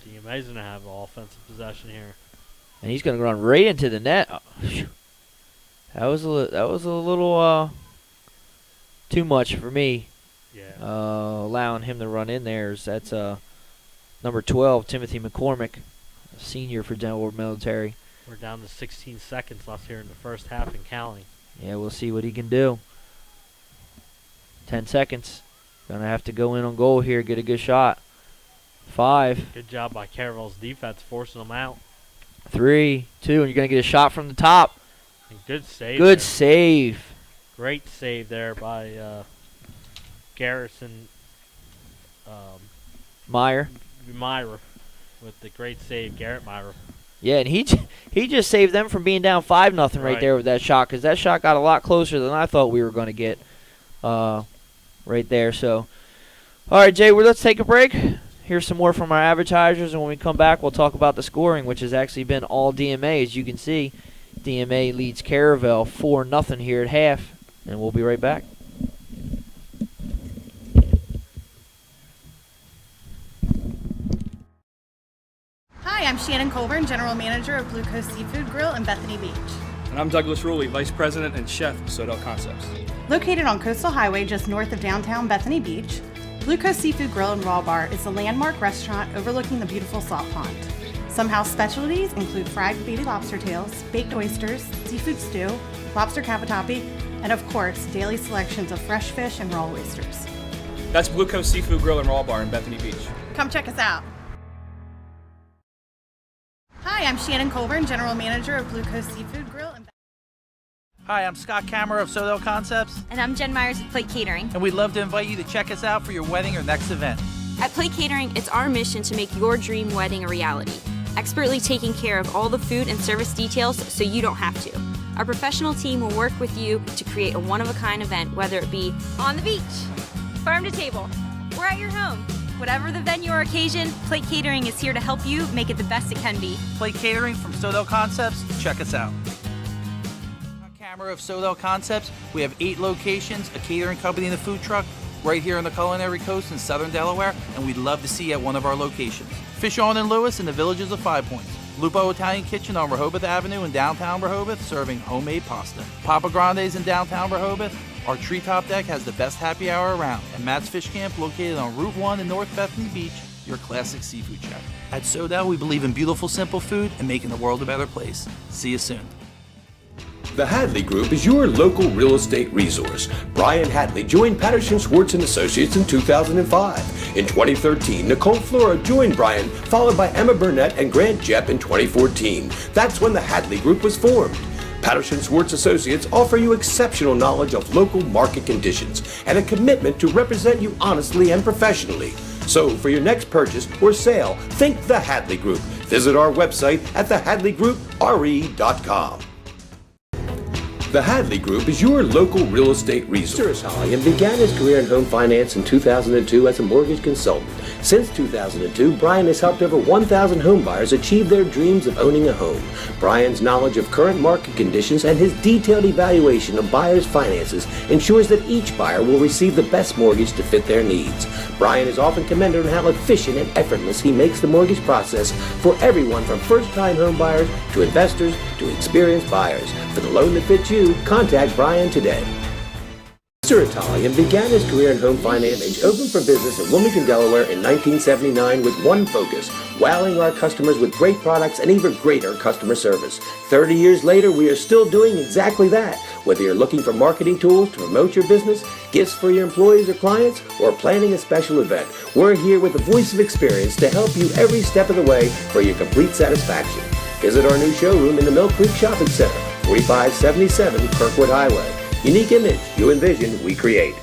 DMA's going to have offensive possession here. And he's going to run right into the net. That was a little too much for me. Yeah. Allowing him to run in there. That's number 12, Timothy McCormick, a senior for Denver Military. We're down to 16 seconds left here in the first half and counting. Yeah, we'll see what he can do. 10 seconds. Gonna have to go in on goal here, get a good shot. 5. Good job by Caravel's defense forcing them out. 3, 2, and you're gonna get a shot from the top. And good save. Good there. save. Great save there by Garrison Meyer. Myra with the great save, Garrett Myra. Yeah, and he just saved them from being down 5-0 right there with that shot, because that shot got a lot closer than I thought we were going to get right there. So, all right, Jay, well, let's take a break. Here's some more from our advertisers, and when we come back, we'll talk about the scoring, which has actually been all DMA. As you can see, DMA leads Caravel 4-0 here at half, and we'll be right back. Hi, I'm Shannon Colburn, General Manager of Blue Coast Seafood Grill in Bethany Beach. And I'm Douglas Ruley, Vice President and Chef of Sodell Concepts. Located on Coastal Highway just north of downtown Bethany Beach, Blue Coast Seafood Grill and Raw Bar is a landmark restaurant overlooking the beautiful salt pond. Some house specialties include fried baby lobster tails, baked oysters, seafood stew, lobster cavatappi, and of course, daily selections of fresh fish and raw oysters. That's Blue Coast Seafood Grill and Raw Bar in Bethany Beach. Come check us out. Hi, I'm Shannon Colburn, General Manager of Blue Coast Seafood Grill. Hi, I'm Scott Kammerer of Sodell Concepts, And I'm Jen Myers with Plate Catering. and we'd love to invite you to check us out for your wedding or next event. At Plate Catering, it's our mission to make your dream wedding a reality, expertly taking care of all the food and service details so you don't have to. Our professional team will work with you to create a one-of-a-kind event, whether it be on the beach, farm to table, or at your home. Whatever the venue or occasion, Plate Catering is here to help you make it the best it can be. Plate Catering from Sodell Concepts, check us out. Camera of Sodell Concepts. We have 8 locations, a catering company and a food truck right here on the Culinary Coast in Southern Delaware, and we'd love to see you at one of our locations. Fish On in Lewis in the Villages of 5 Points. Lupo Italian Kitchen on Rehoboth Avenue in downtown Rehoboth, serving homemade pasta. Papa Grande's in downtown Rehoboth. Our treetop deck has the best happy hour around, and Matt's Fish Camp, located on Route 1 in North Bethany Beach, your classic seafood shack. At Sodell, we believe in beautiful, simple food and making the world a better place. See you soon. The Hadley Group is your local real estate resource. Brian Hadley joined Patterson Schwartz & Associates in 2005. In 2013, Nicole Flora joined Brian, followed by Emma Burnett and Grant Jepp in 2014. That's when the Hadley Group was formed. Patterson Schwartz Associates offer you exceptional knowledge of local market conditions and a commitment to represent you honestly and professionally. So for your next purchase or sale, think the Hadley Group. Visit our website at thehadleygroupre.com. The Hadley Group is your local real estate resource. Holly began his career in home finance in 2002 as a mortgage consultant. Since 2002, Brian has helped over 1,000 homebuyers achieve their dreams of owning a home. Brian's knowledge of current market conditions and his detailed evaluation of buyers' finances ensures that each buyer will receive the best mortgage to fit their needs. Brian is often commended on how efficient and effortless he makes the mortgage process for everyone from first-time homebuyers to investors to experienced buyers. For the loan that fits you, contact Brian today. Mr. Italian began his career in home finance and opened for business in Wilmington, Delaware in 1979 with one focus, wowing our customers with great products and even greater customer service. 30 years later, we are still doing exactly that. Whether you're looking for marketing tools to promote your business, gifts for your employees or clients, or planning a special event, we're here with the voice of experience to help you every step of the way for your complete satisfaction. Visit our new showroom in the Mill Creek Shopping Center, 4577 Kirkwood Highway. Unique image, you envision, we create.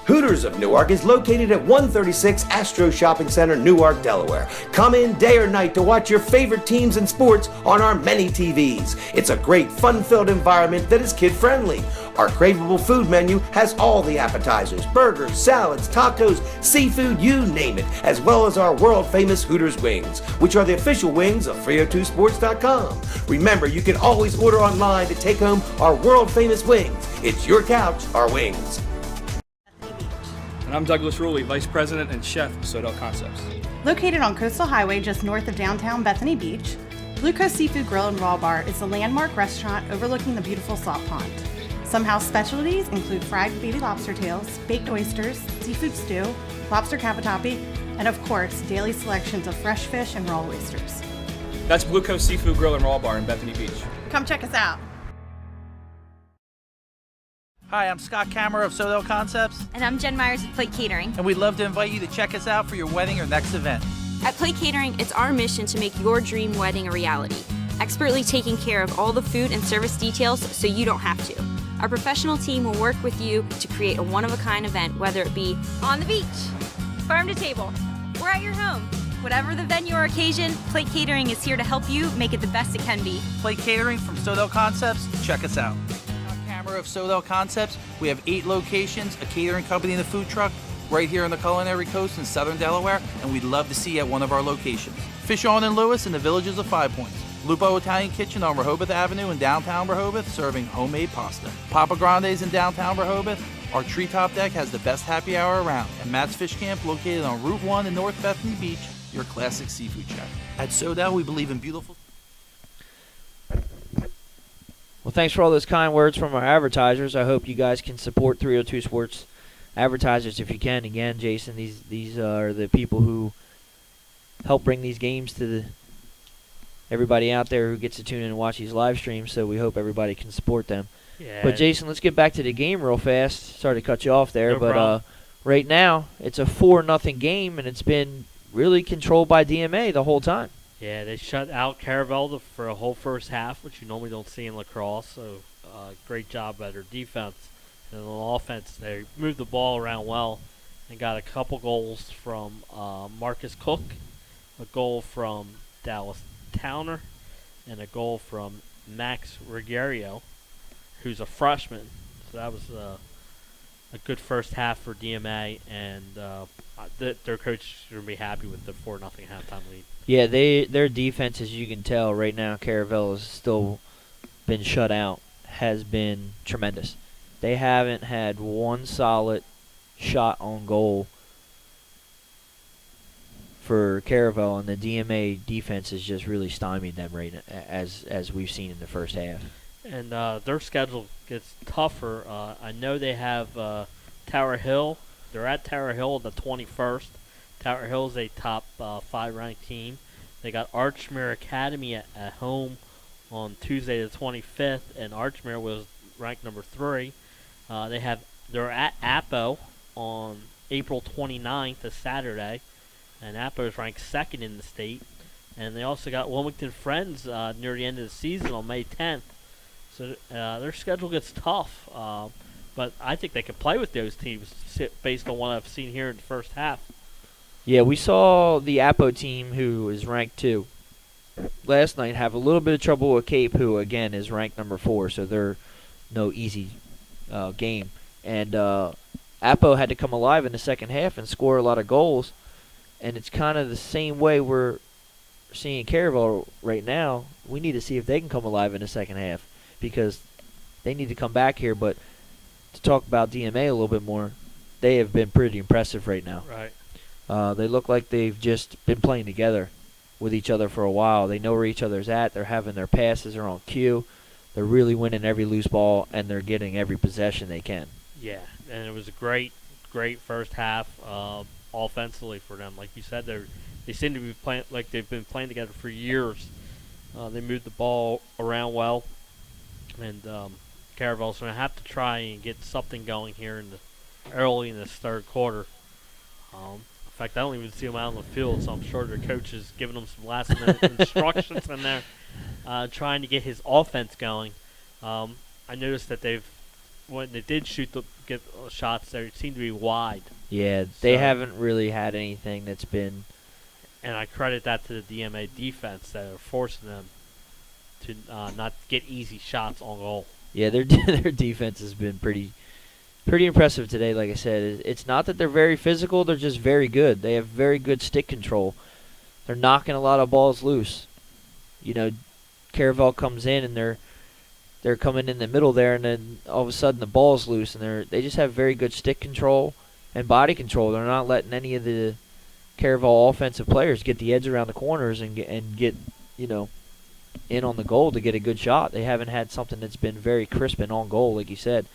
Hooters of Newark is located at 136 Astro Shopping Center, Newark, Delaware. Come in day or night to watch your favorite teams and sports on our many TVs. It's a great, fun-filled environment that is kid-friendly. Our craveable food menu has all the appetizers, burgers, salads, tacos, seafood, you name it, as well as our world-famous Hooters wings, which are the official wings of 302sports.com. Remember, you can always order online to take home our world-famous wings. It's your couch, our wings. And I'm Douglas Ruley, Vice President and Chef of Sodell Concepts. Located on Coastal Highway just north of downtown Bethany Beach, Blue Coast Seafood Grill and Raw Bar is a landmark restaurant overlooking the beautiful salt pond. Some house specialties include fried baby lobster tails, baked oysters, seafood stew, lobster cavatappi, and of course, daily selections of fresh fish and raw oysters. That's Blue Coast Seafood Grill and Raw Bar in Bethany Beach. Come check us out. Hi, I'm Scott Kammerer of Sodell Concepts, And I'm Jen Myers with Plate Catering. and we'd love to invite you to check us out for your wedding or next event. At Plate Catering, it's our mission to make your dream wedding a reality, expertly taking care of all the food and service details so you don't have to. Our professional team will work with you to create a one-of-a-kind event, whether it be on the beach, farm to table, or at your home. Whatever the venue or occasion, Plate Catering is here to help you make it the best it can be. Plate Catering from Sodell Concepts, check us out. Camera of Sodell Concepts. We have 8 locations, a catering company and a food truck right here on the Culinary Coast in Southern Delaware, and we'd love to see you at one of our locations. Fish On in Lewis in the Villages of 5 Points. Lupo Italian Kitchen on Rehoboth Avenue in downtown Rehoboth, serving homemade pasta. Papa Grande's in downtown Rehoboth. Our treetop deck has the best happy hour around, and Matt's Fish Camp, located on Route 1 in North Bethany Beach, your classic seafood chef. At Sodell, we believe in beautiful. Well, thanks for all those kind words from our advertisers. I hope you guys can support 302 Sports advertisers if you can. Again, Jason, these are the people who help bring these games to everybody out there who gets to tune in and watch these live streams, so we hope everybody can support them. Yeah. But, Jason, let's get back to the game real fast. Sorry to cut you off there, No but problem. right now it's a 4-0 game, and it's been really controlled by DMA the whole time. Yeah, they shut out Caravel for a whole first half, which you normally don't see in lacrosse. So great job by their defense. And on offense, they moved the ball around well and got a couple goals from Marcus Cook, a goal from Dallas Towner, and a goal from Max Ruggiero, who's a freshman. So that was a good first half for DMA, and their coach is going to be happy with the 4-0 halftime lead. Yeah, their defense, as you can tell right now, Caravel has still been shut out, has been tremendous. They haven't had one solid shot on goal for Caravel, and the DMA defense has just really stymied them right now, as we've seen in the first half. And their schedule gets tougher. I know they have Tower Hill. They're at Tower Hill the 21st. Tower Hill is a top 5 ranked team. They got Archmere Academy at home on Tuesday the 25th, and Archmere was ranked number 3. They're at Appo on April 29th, a Saturday, and Appo is ranked 2nd in the state. And they also got Wilmington Friends near the end of the season on May 10th. So their schedule gets tough, but I think they can play with those teams based on what I've seen here in the first half. Yeah, we saw the Appo team, who is ranked 2, last night have a little bit of trouble with Cape, who, again, is ranked number 4, so they're no easy game. And Appo had to come alive in the second half and score a lot of goals, and it's kind of the same way we're seeing Caravel right now. We need to see if they can come alive in the second half, because they need to come back here. But to talk about DMA a little bit more, they have been pretty impressive right now. Right. They look like they've just been playing together with each other for a while. They know where each other's at. They're having their passes are on cue. They're really winning every loose ball, and they're getting every possession they can. Yeah, and it was a great first half offensively for them. Like you said, they seem to be playing like they've been playing together for years. They moved the ball around well, and Caravel's going to have to try and get something going here early in this third quarter. In fact, I don't even see them out on the field, so I'm sure their coach is giving them some last-minute instructions in there, trying to get his offense going. I noticed that when they did get shots, they seem to be wide. Yeah, they haven't really had anything that's been. And I credit that to the DMA defense that are forcing them to not get easy shots on goal. Yeah, their defense has been pretty impressive today. Like I said, it's not that they're very physical; they're just very good. They have very good stick control. They're knocking a lot of balls loose. You know, Caravel comes in and they're coming in the middle there, and then all of a sudden the ball's loose, and they just have very good stick control and body control. They're not letting any of the Caravel offensive players get the edge around the corners and get in on the goal to get a good shot. They haven't had something that's been very crisp and on goal, like you said.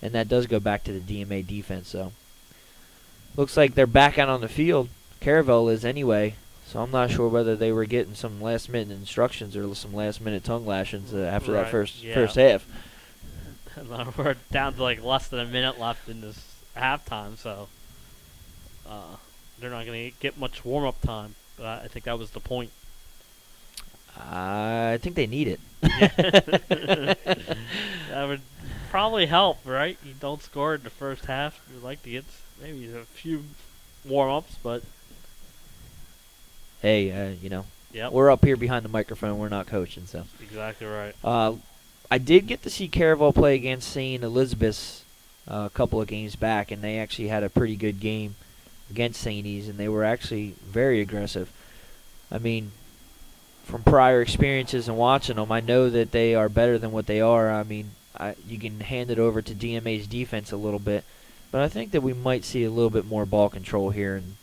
And that does go back to the DMA defense. So looks like they're back out on the field. Caravel is anyway. So I'm not sure whether they were getting some last-minute instructions or some last-minute tongue lashings after that first half. We're down to like less than a minute left in this halftime, so they're not going to get much warm-up time. But I think that was the point. I think they need it. That would probably help, right? You don't score in the first half. You'd like to get maybe a few warm-ups, but hey, yep. We're up here behind the microphone. We're not coaching, so. Exactly right. I did get to see Caravel play against St. Elizabeth's a couple of games back, and they actually had a pretty good game against St. E's, and they were actually very aggressive. I mean, from prior experiences and watching them, I know that they are better than what they are. I mean, you can hand it over to DMA's defense a little bit, but I think that we might see a little bit more ball control here and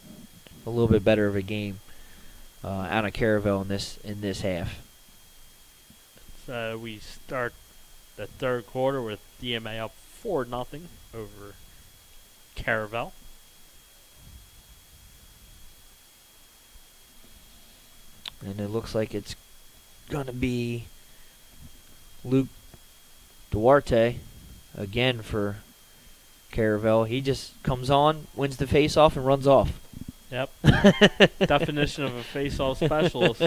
a little bit better of a game. out of Caravel in this half. So we start the third quarter with DMA up 4-0 over Caravel. And it looks like it's going to be Luke Duarte again for Caravel. He just comes on, wins the face-off, and runs off. Yep. Definition of a face-off specialist.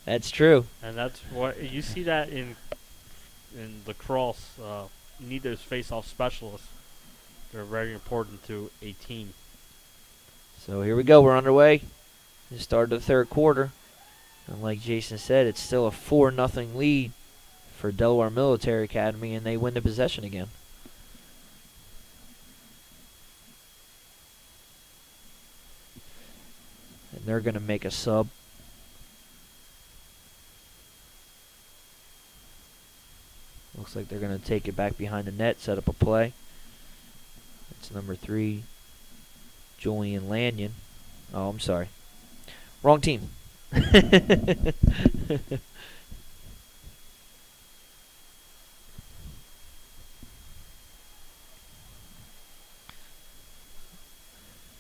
That's true. And that's what you see that in lacrosse. You need those face-off specialists. They're very important to a team. So here we go. We're underway. The start of the third quarter. And like Jason said, it's still a 4-0 lead for Delaware Military Academy, and they win the possession again. And they're going to make a sub. Looks like they're going to take it back behind the net, set up a play. It's number 3, Julian Lanyon. Oh, I'm sorry. Wrong team.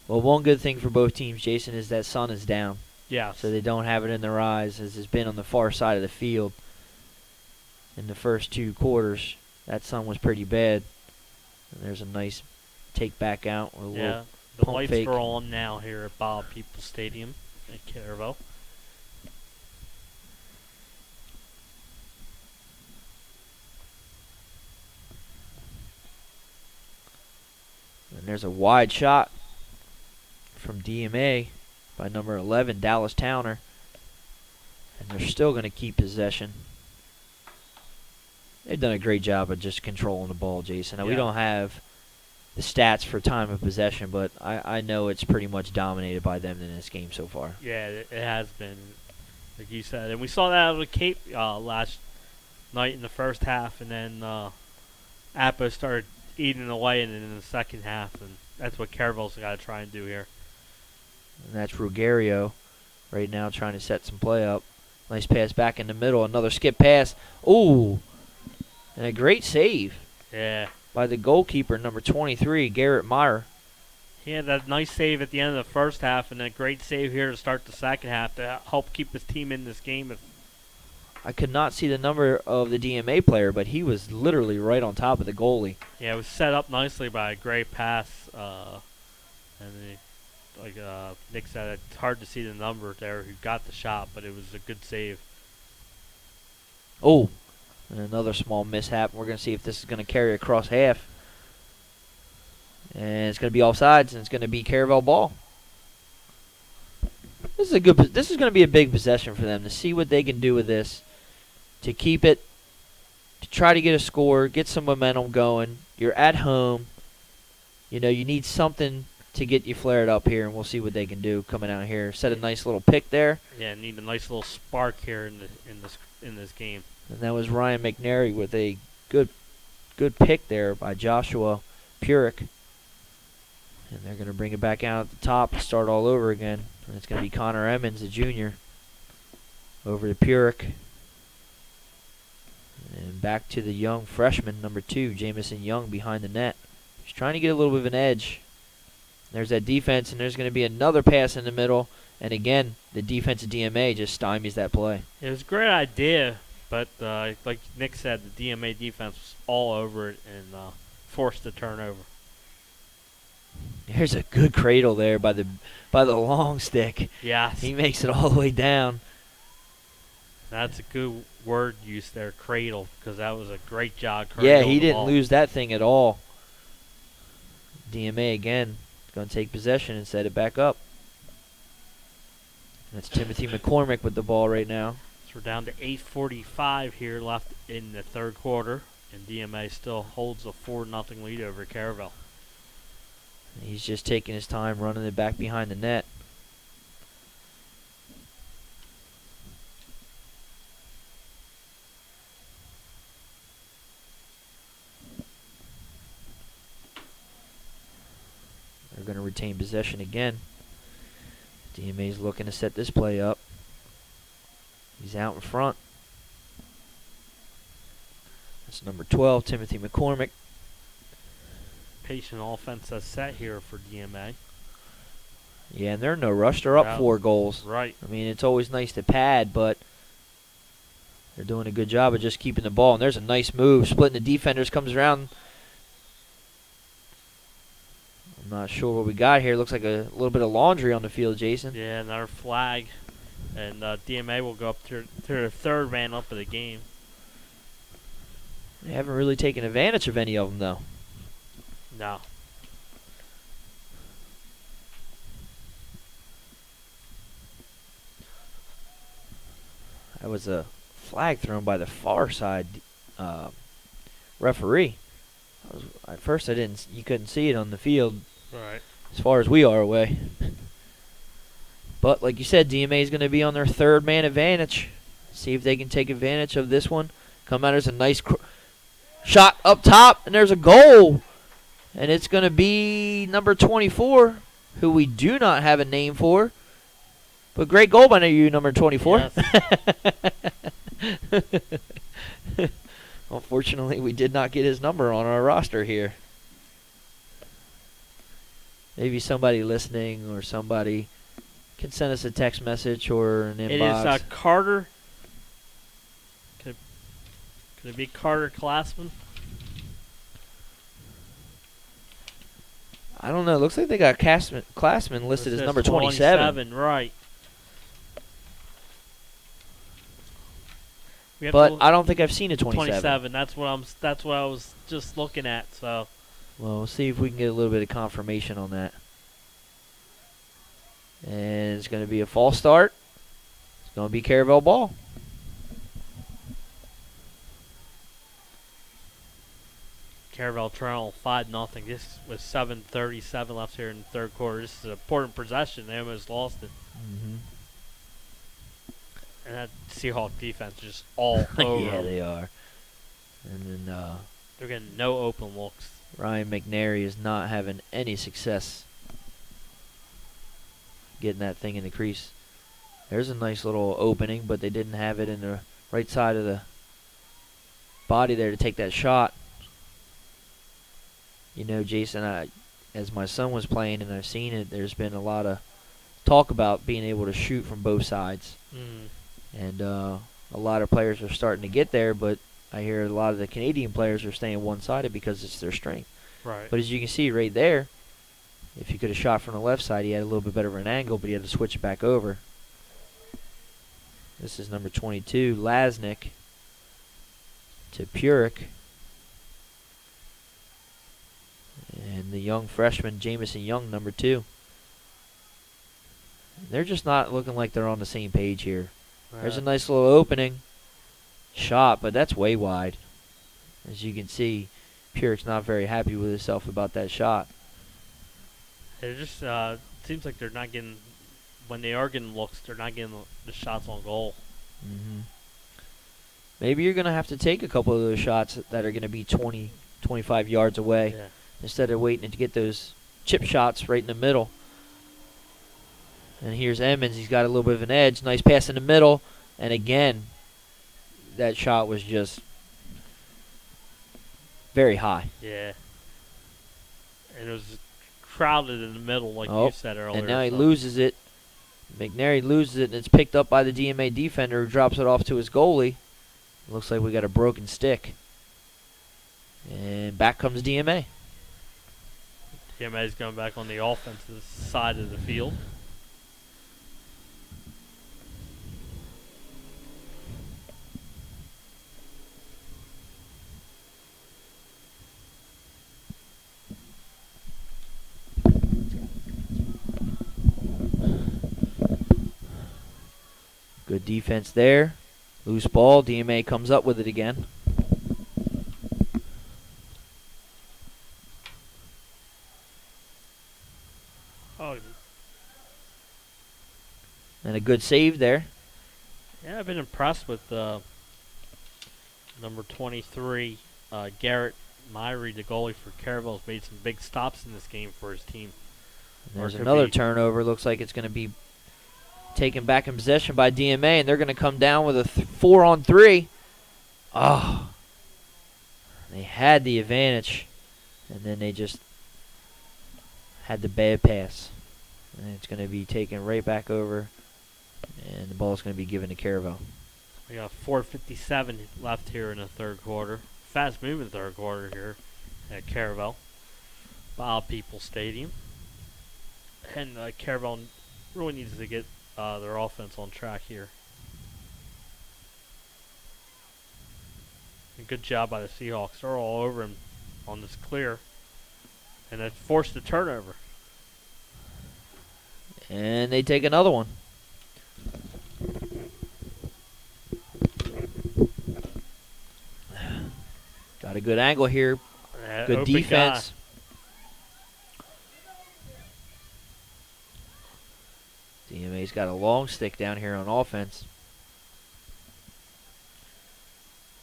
Well, one good thing for both teams, Jason, is that sun is down. Yeah. So they don't have it in their eyes, as it's been on the far side of the field in the first 2 quarters. That sun was pretty bad. And there's a nice take back out. With a little the pump lights fake. are on now here at Bob Peoples Stadium at Caravel. And there's a wide shot from DMA by number 11, Dallas Towner. And they're still going to keep possession. They've done a great job of just controlling the ball, Jason. Now, we don't have the stats for time of possession, but I know it's pretty much dominated by them in this game so far. Yeah, it has been, like you said. And we saw that out of the Cape last night in the first half, and then Appa started eating away in the second half, and that's what Caravel's got to try and do here. And that's Ruggiero right now trying to set some play up. Nice pass back in the middle. Another skip pass. Ooh. And a great save. Yeah. By the goalkeeper, number 23, Garrett Meyer. He had that nice save at the end of the first half and a great save here to start the second half to help keep his team in this game. I could not see the number of the DMA player, but he was literally right on top of the goalie. Yeah, it was set up nicely by a great pass. Like Nick said, it's hard to see the number there who got the shot, but it was a good save. Oh, and another small mishap. We're going to see if this is going to carry across half. And it's going to be offsides, and it's going to be Caravel ball. This is going to be a big possession for them to see what they can do with this, to keep it, to try to get a score, get some momentum going. You're at home. You know, you need something to get you flared up here, and we'll see what they can do coming out here. Set a nice little pick there. Yeah, need a nice little spark here in this game. And that was Ryan McNary with a good pick there by Joshua Purick. And they're going to bring it back out at the top and start all over again. And it's going to be Connor Emmons, the junior, over to Purick. And back to the young freshman, number 2, Jamison Young, behind the net. He's trying to get a little bit of an edge. There's that defense, and there's going to be another pass in the middle. And again, the defensive DMA just stymies that play. It was a great idea, but like Nick said, the DMA defense was all over it and forced the turnover. There's a good cradle there by the long stick. Yes. He makes it all the way down. That's a good word use there, cradle, because that was a great job. Yeah, he didn't lose that thing at all. DMA again going to take possession and set it back up. That's Timothy McCormick with the ball right now. So we're down to 8:45 here left in the third quarter, and DMA still holds a 4-0 lead over Caravel. He's just taking his time running it back behind the net. They're going to retain possession again. DMA's looking to set this play up. He's out in front. That's number 12, Timothy McCormick. Patient offense that's set here for DMA. Yeah, and they're in no rush. They're up 4 goals. Right. I mean, it's always nice to pad, but they're doing a good job of just keeping the ball. And there's a nice move. Splitting the defenders, comes around. I'm not sure what we got here. Looks like a little bit of laundry on the field, Jason. Yeah, another flag. And DMA will go up to their third man up of the game. They haven't really taken advantage of any of them, though. No. That was a flag thrown by the far side referee. At first, you couldn't see it on the field. Right. As far as we are away. But like you said, DMA is going to be on their third man advantage. See if they can take advantage of this one. Come out, there's a nice shot up top, and there's a goal. And it's going to be number 24, who we do not have a name for. But great goal by you, number 24. Yes. Unfortunately, we did not get his number on our roster here. Maybe somebody listening or somebody can send us a text message or an inbox. It is Carter. Could it be Carter Classman? I don't know. It looks like they got Classman listed as number 27. Right. But I don't think I've seen a 27. 27. That's what I was just looking at. So. Well, we'll see if we can get a little bit of confirmation on that. And it's going to be a false start. It's going to be Caravel ball. Caravel trailing 5-0. This was 7:37 left here in the third quarter. This is an important possession. They almost lost it. Mm-hmm. And that Seahawk defense is just all over. Yeah, they are. And then they're getting no open looks. Ryan McNary is not having any success getting that thing in the crease. There's a nice little opening, but they didn't have it in the right side of the body there to take that shot. You know, Jason, as my son was playing and I've seen it, there's been a lot of talk about being able to shoot from both sides. And a lot of players are starting to get there, but I hear a lot of the Canadian players are staying one-sided because it's their strength. Right. But as you can see right there, if you could have shot from the left side, he had a little bit better of an angle, but he had to switch it back over. This is number 22, Lasnik, to Purick. And the young freshman, Jamison Young, number 2. They're just not looking like they're on the same page here. Right. There's a nice little opening shot, but that's way wide. As you can see, Purick's not very happy with himself about that shot. It just seems like they're not getting, when they are getting looks, they're not getting the shots on goal. Mm-hmm. Maybe you're going to have to take a couple of those shots that are going to be 20, 25 yards away instead of waiting to get those chip shots right in the middle. And here's Emmons. He's got a little bit of an edge. Nice pass in the middle. And again, that shot was just very high. Yeah. And it was crowded in the middle, like you said earlier. And now he loses it. McNary loses it, and it's picked up by the DMA defender who drops it off to his goalie. Looks like we got a broken stick. And back comes DMA. DMA's going back on the offensive side of the field. Good defense there. Loose ball. DMA comes up with it again. Oh. And a good save there. Yeah, I've been impressed with number 23, Garrett Myrie, the goalie for Caravel, has made some big stops in this game for his team. And there's another turnover. Looks like it's going to be taken back in possession by DMA, and they're going to come down with a 4-on-3. Oh, they had the advantage, and then they just had the bad pass. And it's going to be taken right back over, and the ball is going to be given to Caravel. We got 4:57 left here in the third quarter. Fast moving third quarter here at Caravel, Bob People Stadium. And Caravel really needs to get their offense on track here. And good job by the Seahawks. They're all over him on this clear. And that forced the turnover. And they take another one. Got a good angle here. Good defense. DMA's got a long stick down here on offense.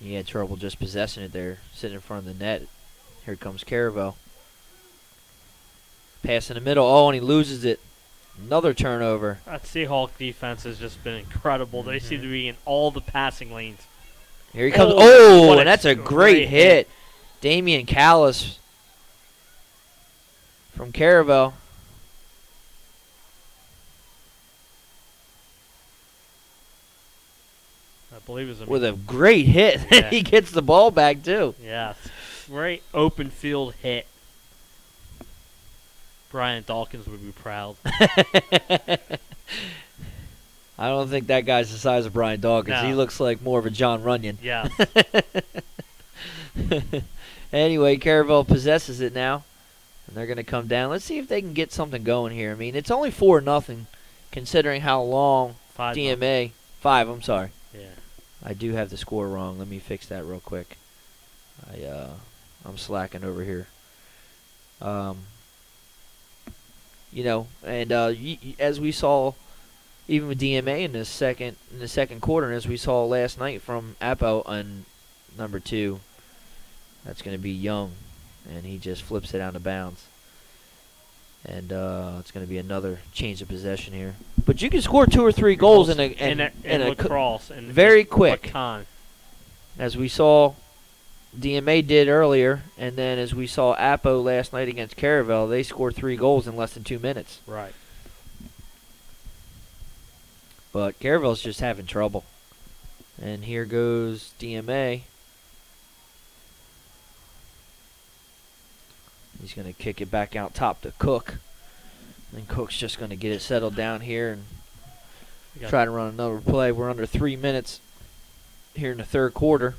He had trouble just possessing it there, sitting in front of the net. Here comes Caravel. Pass in the middle. Oh, and he loses it. Another turnover. That Seahawk defense has just been incredible. They seem to be in all the passing lanes. Here he comes. Oh, and that's a great hit. Damian Callis from Caravel. I believe it was with a great hit. Yeah. He gets the ball back, too. Yeah, great open field hit. Brian Dawkins would be proud. I don't think that guy's the size of Brian Dawkins. No. He looks like more of a John Runyon. Yeah. Anyway, Caravel possesses it now, and they're going to come down. Let's see if they can get something going here. I mean, it's only 4-0, considering how long 5 DMA. 5, I'm sorry. Yeah. I do have the score wrong. Let me fix that real quick. I'm slacking over here. As we saw, even with DMA in the second quarter, and as we saw last night from Apo on number 2, that's going to be Young, and he just flips it out of bounds. And it's going to be another change of possession here. But you can score 2 or 3 goals in a lacrosse and very quick, baton. as we saw DMA did earlier, and then as we saw Apo last night against Caravel, they scored 3 goals in less than 2 minutes. Right. But Caravel's just having trouble. And here goes DMA. He's going to kick it back out top to Cook. And Cook's just going to get it settled down here and try to run another play. We're under 3 minutes here in the third quarter.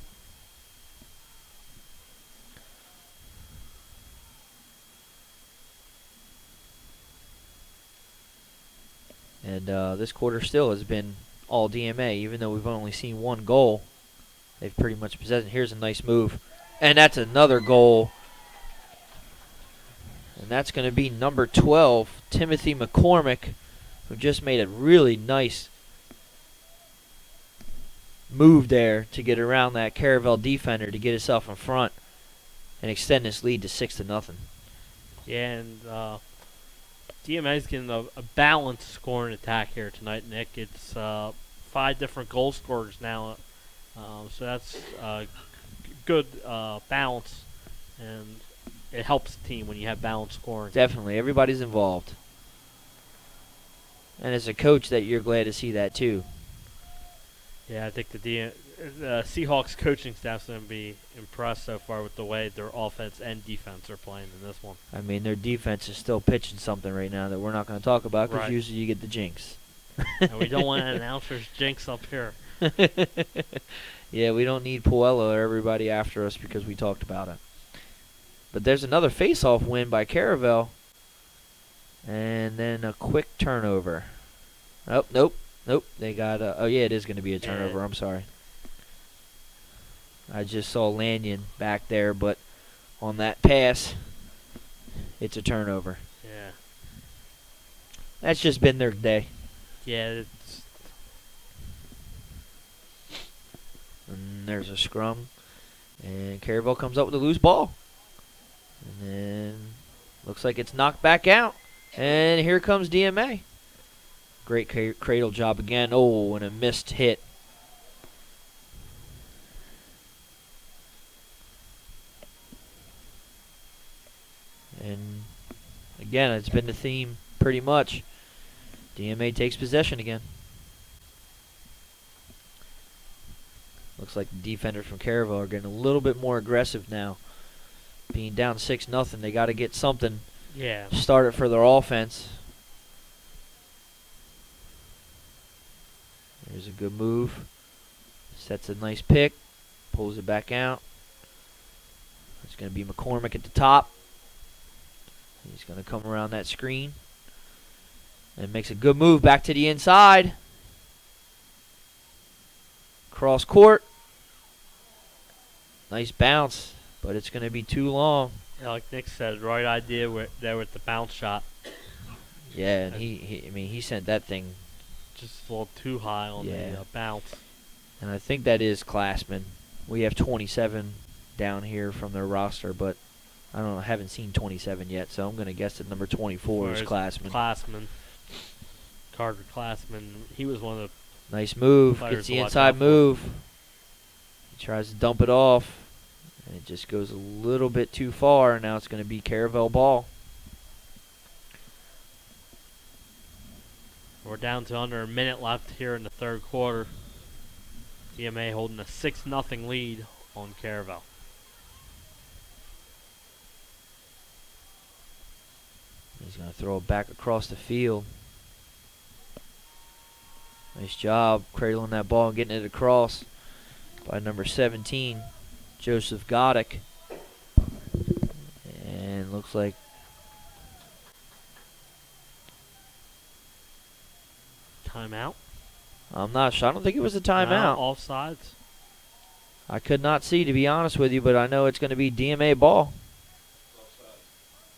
And this quarter still has been all DMA, even though we've only seen 1 goal. They've pretty much possessed it. Here's a nice move. And that's another goal. And that's going to be number 12, Timothy McCormick, who just made a really nice move there to get around that Caravel defender to get himself in front and extend this lead to 6-0. Yeah, and DMA's getting a balanced scoring attack here tonight, Nick. It's 5 different goal scorers now, so that's good balance, and it helps the team when you have balanced scoring. Definitely. Everybody's involved. And as a coach, that you're glad to see that, too. Yeah, I think the Seahawks coaching staff's going to be impressed so far with the way their offense and defense are playing in this one. I mean, their defense is still pitching something right now that we're not going to talk about because usually you get the jinx. And we don't want an announcer's jinx up here. Yeah, we don't need Puello or everybody after us because we talked about it. But there's another face-off win by Caravel. And then a quick turnover. Oh, nope. They got oh, yeah, it is going to be a turnover. I'm sorry. I just saw Lanyon back there, but on that pass, it's a turnover. Yeah. That's just been their day. Yeah. And there's a scrum. And Caravel comes up with a loose ball. And then looks like it's knocked back out. And here comes DMA. Great cradle job again. Oh, and a missed hit. And again, it's been the theme pretty much. DMA takes possession again. Looks like the defenders from Caravel are getting a little bit more aggressive now. Being down 6-0, they got to get something started for their offense. There's a good move. Sets a nice pick. Pulls it back out. It's going to be McCormick at the top. He's going to come around that screen. And makes a good move back to the inside. Cross court. Nice bounce, but it's going to be too long. Yeah, like Nick said, right idea there with the bounce shot. Yeah, and he sent that thing just a little too high on the bounce. And I think that is Classman. We have 27 down here from their roster, but I don't know. I haven't seen 27 yet, so I'm going to guess that number 24 is Classman. Carter Classman. He was one of the nice move. Gets the inside move. He tries to dump it off, and it just goes a little bit too far, and now it's going to be Caravel ball. We're down to under a minute left here in the third quarter. DMA holding a 6-0 lead on Caravel. He's going to throw it back across the field. Nice job cradling that ball and getting it across by number 17, Joseph Goddick. And looks like timeout. I'm not sure. I don't think it was a timeout. Offsides. I could not see, to be honest with you, but I know it's going to be DMA ball.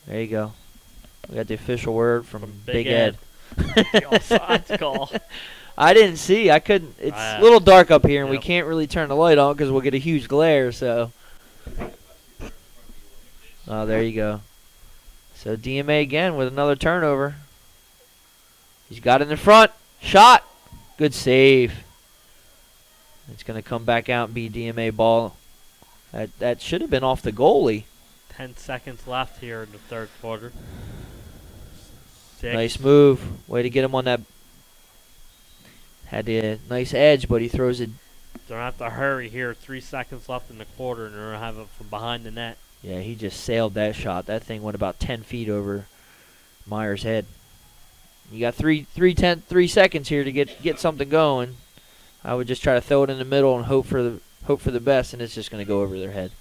There you go. We got the official word from Big Ed. The offsides call. I didn't see. I couldn't. It's a little dark up here, and we can't really turn the light on because we'll get a huge glare. So, oh, there you go. So DMA again with another turnover. He's got it in front. Shot. Good save. It's going to come back out and be DMA ball. That should have been off the goalie. 10 seconds left here in the third quarter. 6. Nice move. Way to get him on that. Had a nice edge, but he throws it. They're going to have to hurry here. 3 seconds left in the quarter, and they're going to have it from behind the net. Yeah, he just sailed that shot. That thing went about 10 feet over Meyer's head. You got 3 seconds here to get something going. I would just try to throw it in the middle and hope for the best, and it's just going to go over their head.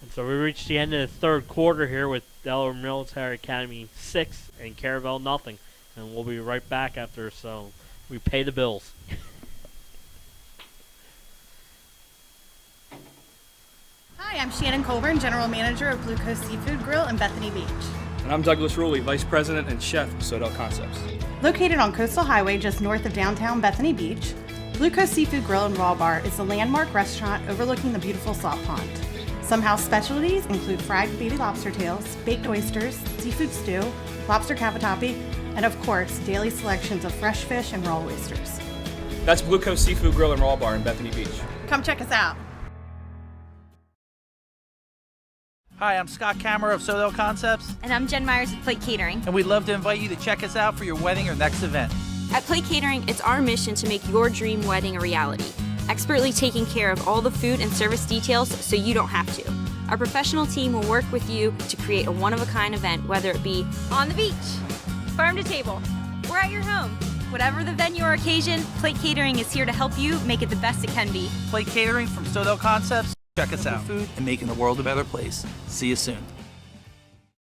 And so we reached the end of the third quarter here with Delaware Military Academy 6 and Caravel 0. And we'll be right back after so we pay the bills. Hi, I'm Shannon Colburn, General Manager of Blue Coast Seafood Grill in Bethany Beach. And I'm Douglas Ruley, Vice President and Chef of Sodell Concepts. Located on Coastal Highway just north of downtown Bethany Beach, Blue Coast Seafood Grill and Raw Bar is the landmark restaurant overlooking the beautiful Slot Pond. Some house specialties include fried baby lobster tails, baked oysters, seafood stew, lobster cavatappi, and of course, daily selections of fresh fish and raw oysters. That's Blue Coast Seafood Grill and Raw Bar in Bethany Beach. Come check us out. Hi, I'm Scott Kammerer of Sodell Concepts, And I'm Jen Myers with Plate Catering. and we'd love to invite you to check us out for your wedding or next event. At Plate Catering, it's our mission to make your dream wedding a reality, expertly taking care of all the food and service details so you don't have to. Our professional team will work with you to create a one-of-a-kind event, whether it be on the beach, farm to table, or at your home. Whatever the venue or occasion, Plate Catering is here to help you make it the best it can be. Plate Catering from Sodell Concepts. Check us out. Food and making the world a better place. See you soon.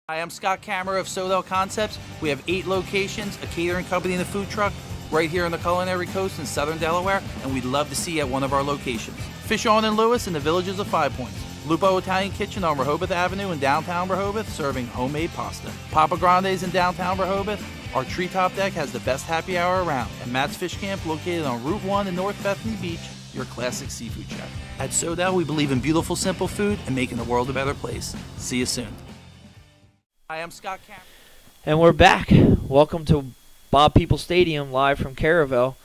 Hi, I'm Scott Kammerer of Sodell Concepts. We have 8 locations, a catering company and a food truck right here on the Culinary Coast in Southern Delaware, and we'd love to see you at one of our locations. Fish On and Lewis in the Villages of 5 Points. Lupo Italian Kitchen on Rehoboth Avenue in downtown Rehoboth, serving homemade pasta. Papa Grande's in downtown Rehoboth. Our treetop deck has the best happy hour around. And Matt's Fish Camp, located on Route 1 in North Bethany Beach, your classic seafood shack. At Sodell, we believe in beautiful, simple food and making the world a better place. See you soon. Hi, I'm Scott Kammerer. And we're back. Welcome to Bob Peoples Stadium, live from Caravel.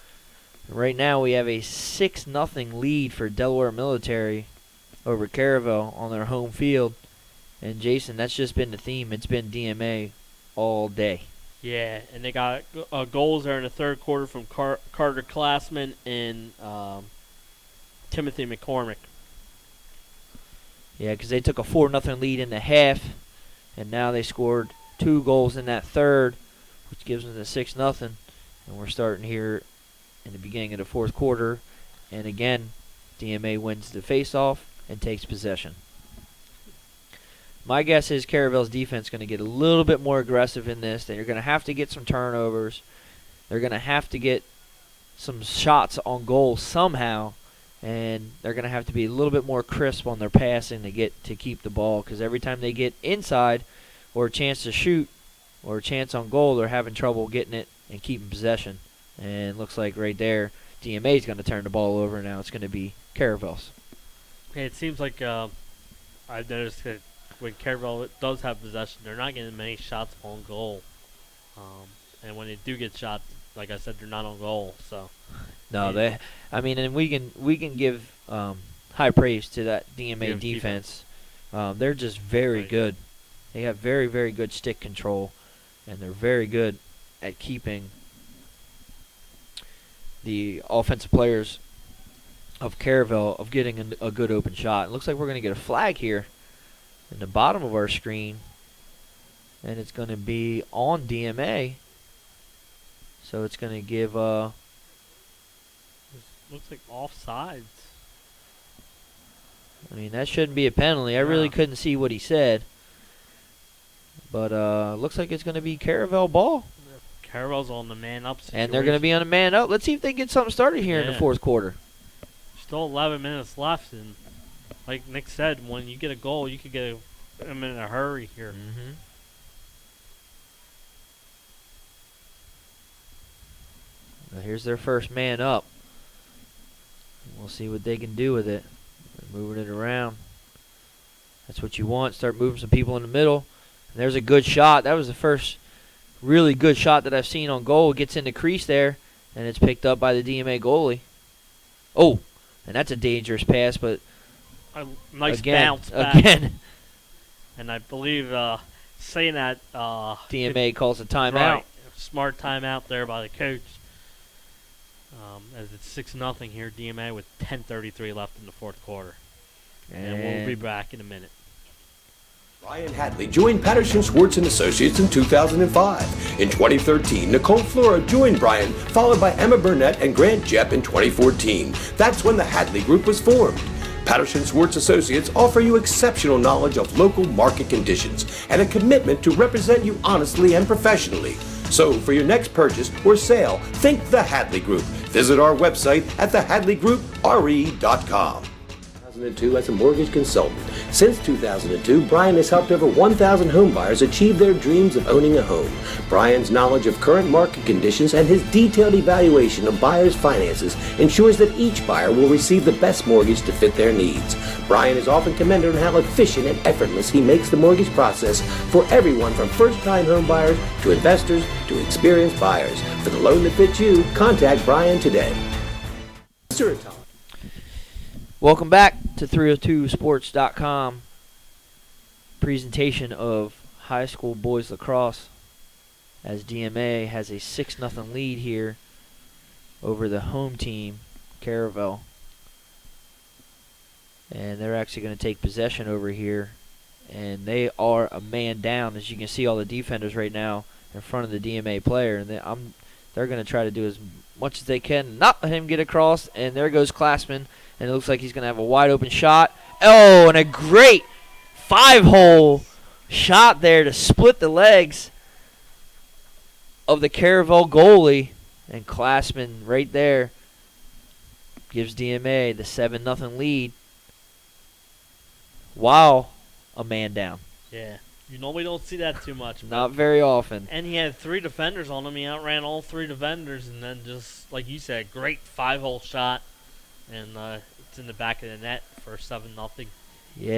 Right now we have a 6-0 lead for Delaware Military over Caravel on their home field. And Jason, that's just been the theme. It's been DMA all day. Yeah, and they got goals there in the third quarter from Carter Classman and Timothy McCormick. Yeah, because they took a 4-0 lead in the half, and now they scored 2 goals in that third, which gives them the 6-0. And we're starting here in the beginning of the fourth quarter. And again, DMA wins the face-off and takes possession. My guess is Caravel's defense is going to get a little bit more aggressive in this. They're going to have to get some turnovers. They're going to have to get some shots on goal somehow, and they're going to have to be a little bit more crisp on their passing to keep the ball, because every time they get inside or a chance to shoot or a chance on goal, they're having trouble getting it and keeping possession. And it looks like right there, DMA is going to turn the ball over now. It's going to be Caravel's. Okay, it seems like I've noticed that when Caravel does have possession, they're not getting many shots on goal. And when they do get shots, like I said, they're not on goal. So no, and we can give high praise to that DMA defense. They're just very good. They have very, very good stick control, and they're very good at keeping the offensive players of Caravel of getting a good open shot. It looks like we're going to get a flag here in the bottom of our screen, and it's going to be on DMA. So it's going to give looks like offsides. I mean, that shouldn't be a penalty. I really couldn't see what he said, but looks like it's going to be Caravel ball. Caravel's on the man up situation. And they're going to be on a man up. Let's see if they get something started here in the fourth quarter. Still 11 minutes left, and like Nick said, when you get a goal, you could get them in a hurry here. Mm-hmm. Now here's their first man up. We'll see what they can do with it. They're moving it around. That's what you want. Start moving some people in the middle. And there's a good shot. That was the first really good shot that I've seen on goal. It gets in the crease there, and it's picked up by the DMA goalie. Oh, and that's a dangerous pass, but nice again, bounce back. Again. And I believe saying that DMA calls a timeout. Right. Smart timeout there by the coach. As it's 6-0 here, DMA with 10:33 left in the fourth quarter. And we'll be back in a minute. Brian Hadley joined Patterson Schwartz and Associates in 2005. In 2013, Nicole Flora joined Brian, followed by Emma Burnett and Grant Jepp in 2014. That's when the Hadley Group was formed. Patterson Schwartz Associates offer you exceptional knowledge of local market conditions and a commitment to represent you honestly and professionally. So for your next purchase or sale, think the Hadley Group. Visit our website at thehadleygroupre.com. 2002 as a mortgage consultant. Since 2002, Brian has helped over 1,000 homebuyers achieve their dreams of owning a home. Brian's knowledge of current market conditions and his detailed evaluation of buyers' finances ensures that each buyer will receive the best mortgage to fit their needs. Brian is often commended on how efficient and effortless he makes the mortgage process for everyone from first-time homebuyers to investors to experienced buyers. For the loan that fits you, contact Brian today. Welcome back to 302sports.com presentation of high school boys lacrosse, as DMA has a 6-0 lead here over the home team, Caravel. And they're actually going to take possession over here, and they are a man down. As you can see, all the defenders right now in front of the DMA player, and they're going to try to do as much as they can, not let him get across. And there goes Classman. And it looks like he's going to have a wide open shot. Oh, and a great 5-hole shot there to split the legs of the Caravel goalie. And Classman right there gives DMA the 7-0 lead. Wow, a man down. Yeah, you normally don't see that too much. Not very often. And he had 3 defenders on him. He outran all 3 defenders, and then just, like you said, great 5-hole shot. And it's in the back of the net for 7-0. Yeah,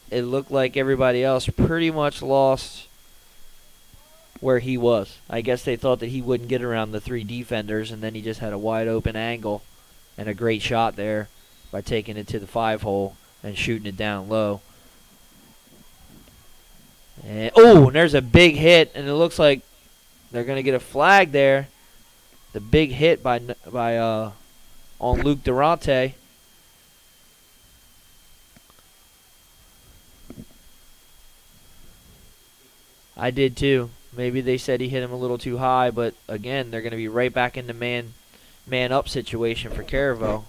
it looked like everybody else pretty much lost where he was. I guess they thought that he wouldn't get around the 3 defenders, and then he just had a wide open angle and a great shot there by taking it to the 5-hole and shooting it down low. And there's a big hit, and it looks like they're going to get a flag there. The big hit by on Luke Durante. I did too. Maybe they said he hit him a little too high, but again, they're going to be right back in the man up situation for Caravel.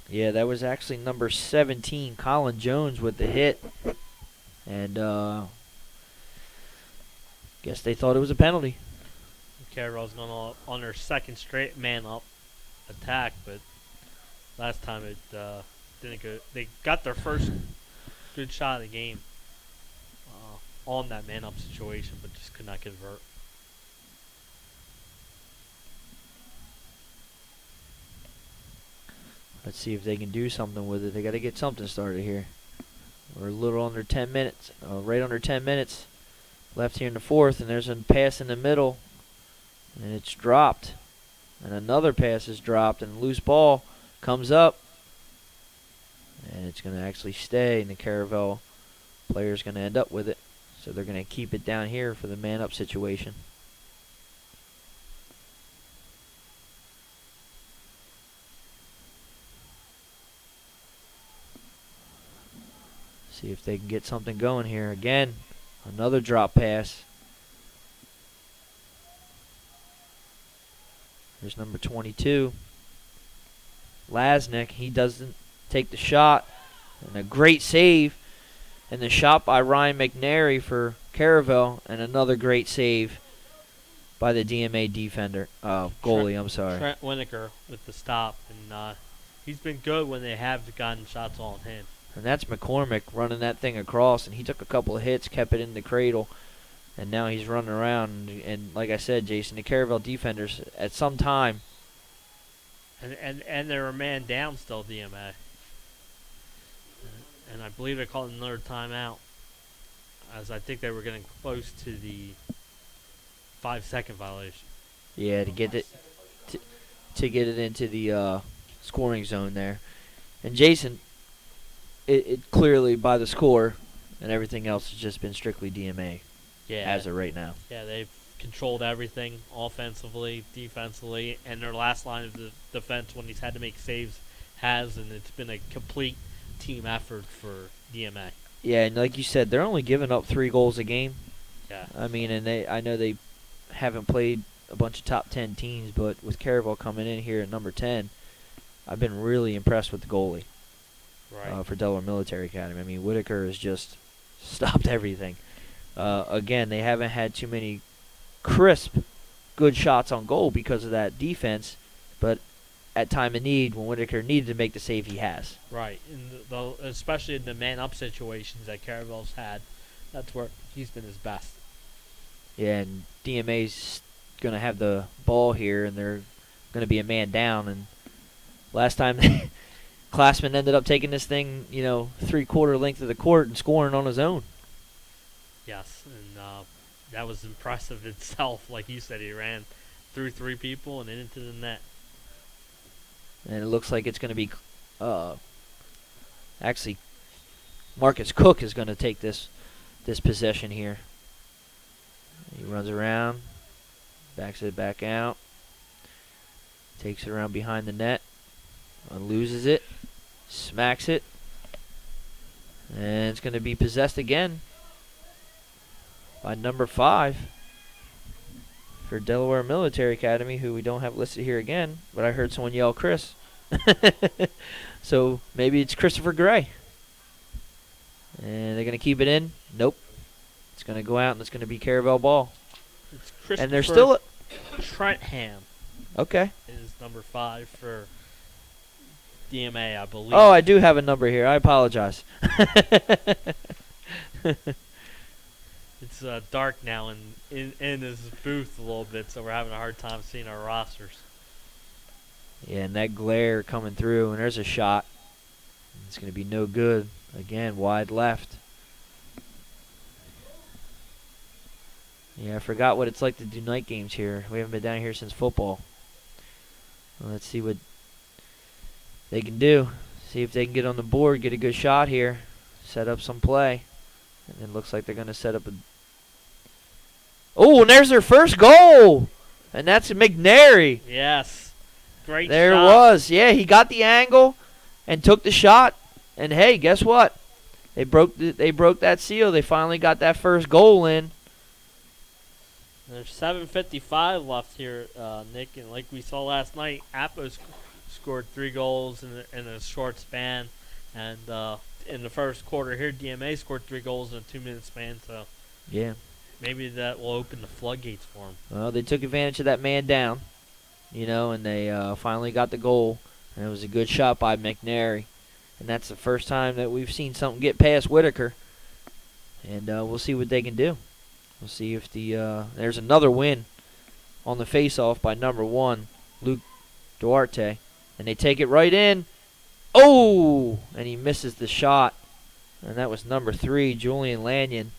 Yeah, that was actually number 17, Colin Jones, with the hit. And guess they thought it was a penalty. Caravel's going on their second straight man-up attack, but last time it didn't go. They got their first good shot of the game on that man-up situation, but just could not convert. Let's see if they can do something with it. They got to get something started here. We're a little under 10 minutes, right under 10 minutes left here in the fourth, and there's a pass in the middle, and it's dropped. And another pass is dropped, and a loose ball comes up, and it's going to actually stay, and the Caravel player's going to end up with it. So they're going to keep it down here for the man-up situation. See if they can get something going here. Again, another drop pass. Here's number 22. Lasnik, he doesn't take the shot. And a great save. And the shot by Ryan McNary for Caravel. And another great save by the DMA defender. Goalie, I'm sorry. Trent Winokur with the stop. And he's been good when they have gotten shots on him. And that's McCormick running that thing across. And he took a couple of hits, kept it in the cradle. And now he's running around. And like I said, Jason, the Caravel defenders at some time. And they're a man down still, DMA. And I believe they called another timeout, as I think they were getting close to the 5-second violation. Yeah, to get it to get it into the scoring zone there. And Jason, it clearly by the score and everything else has just been strictly DMA. Yeah, as of right now. Yeah, they've controlled everything offensively, defensively, and their last line of the defense when he's had to make saves and it's been a complete team effort for DMA. Yeah, and like you said, they're only giving up 3 goals a game. Yeah. I mean, and I know they haven't played a bunch of top 10 teams, but with Caravel coming in here at number 10, I've been really impressed with the goalie. Right. For Delaware Military Academy. I mean, Whitaker has just stopped everything. Again, they haven't had too many crisp, good shots on goal because of that defense, but at time of need, when Whitaker needed to make the save, he has. Right, especially in the man-up situations that Caravel's had, that's where he's been his best. Yeah, and DMA's going to have the ball here, and they're going to be a man down. And last time, Classman ended up taking this thing, 3/4 length of the court and scoring on his own. Yes, and that was impressive itself. Like you said, he ran through 3 people and into the net. And it looks like it's going to be actually Marcus Cook is going to take this possession here. He runs around, backs it back out, takes it around behind the net, loses it, smacks it, and it's going to be possessed again by number 5 for Delaware Military Academy, who we don't have listed here again, but I heard someone yell Chris. So maybe it's Christopher Gray. And they're going to keep it in? Nope. It's going to go out, and it's going to be Caravel ball. It's Christopher and there's still Trentham. Okay. Is number 5 for DMA, I believe. Oh, I do have a number here. I apologize. It's dark now in his booth a little bit, so we're having a hard time seeing our rosters. Yeah, and that glare coming through, and there's a shot. It's going to be no good. Again, wide left. Yeah, I forgot what it's like to do night games here. We haven't been down here since football. Well, let's see what they can do. See if they can get on the board, get a good shot here, set up some play. And it looks like they're going to set up a... Oh, and there's their first goal! And that's McNary. Yes. Great there shot. There it was. Yeah, he got the angle and took the shot. And, hey, guess what? They broke that seal. They finally got that first goal in. There's 7:55 left here, Nick. And like we saw last night, Appo scored 3 goals in a short span. And in the first quarter here, DMA scored 3 goals in a 2-minute span. So yeah, maybe that will open the floodgates for them. Well, they took advantage of that man down, and they finally got the goal. And it was a good shot by McNary. And that's the first time that we've seen something get past Whitaker. And we'll see what they can do. We'll see if there's another win on the face-off by number 1, Luke Duarte. And they take it right in. Oh! And he misses the shot. And that was number 3, Julian Lanyon.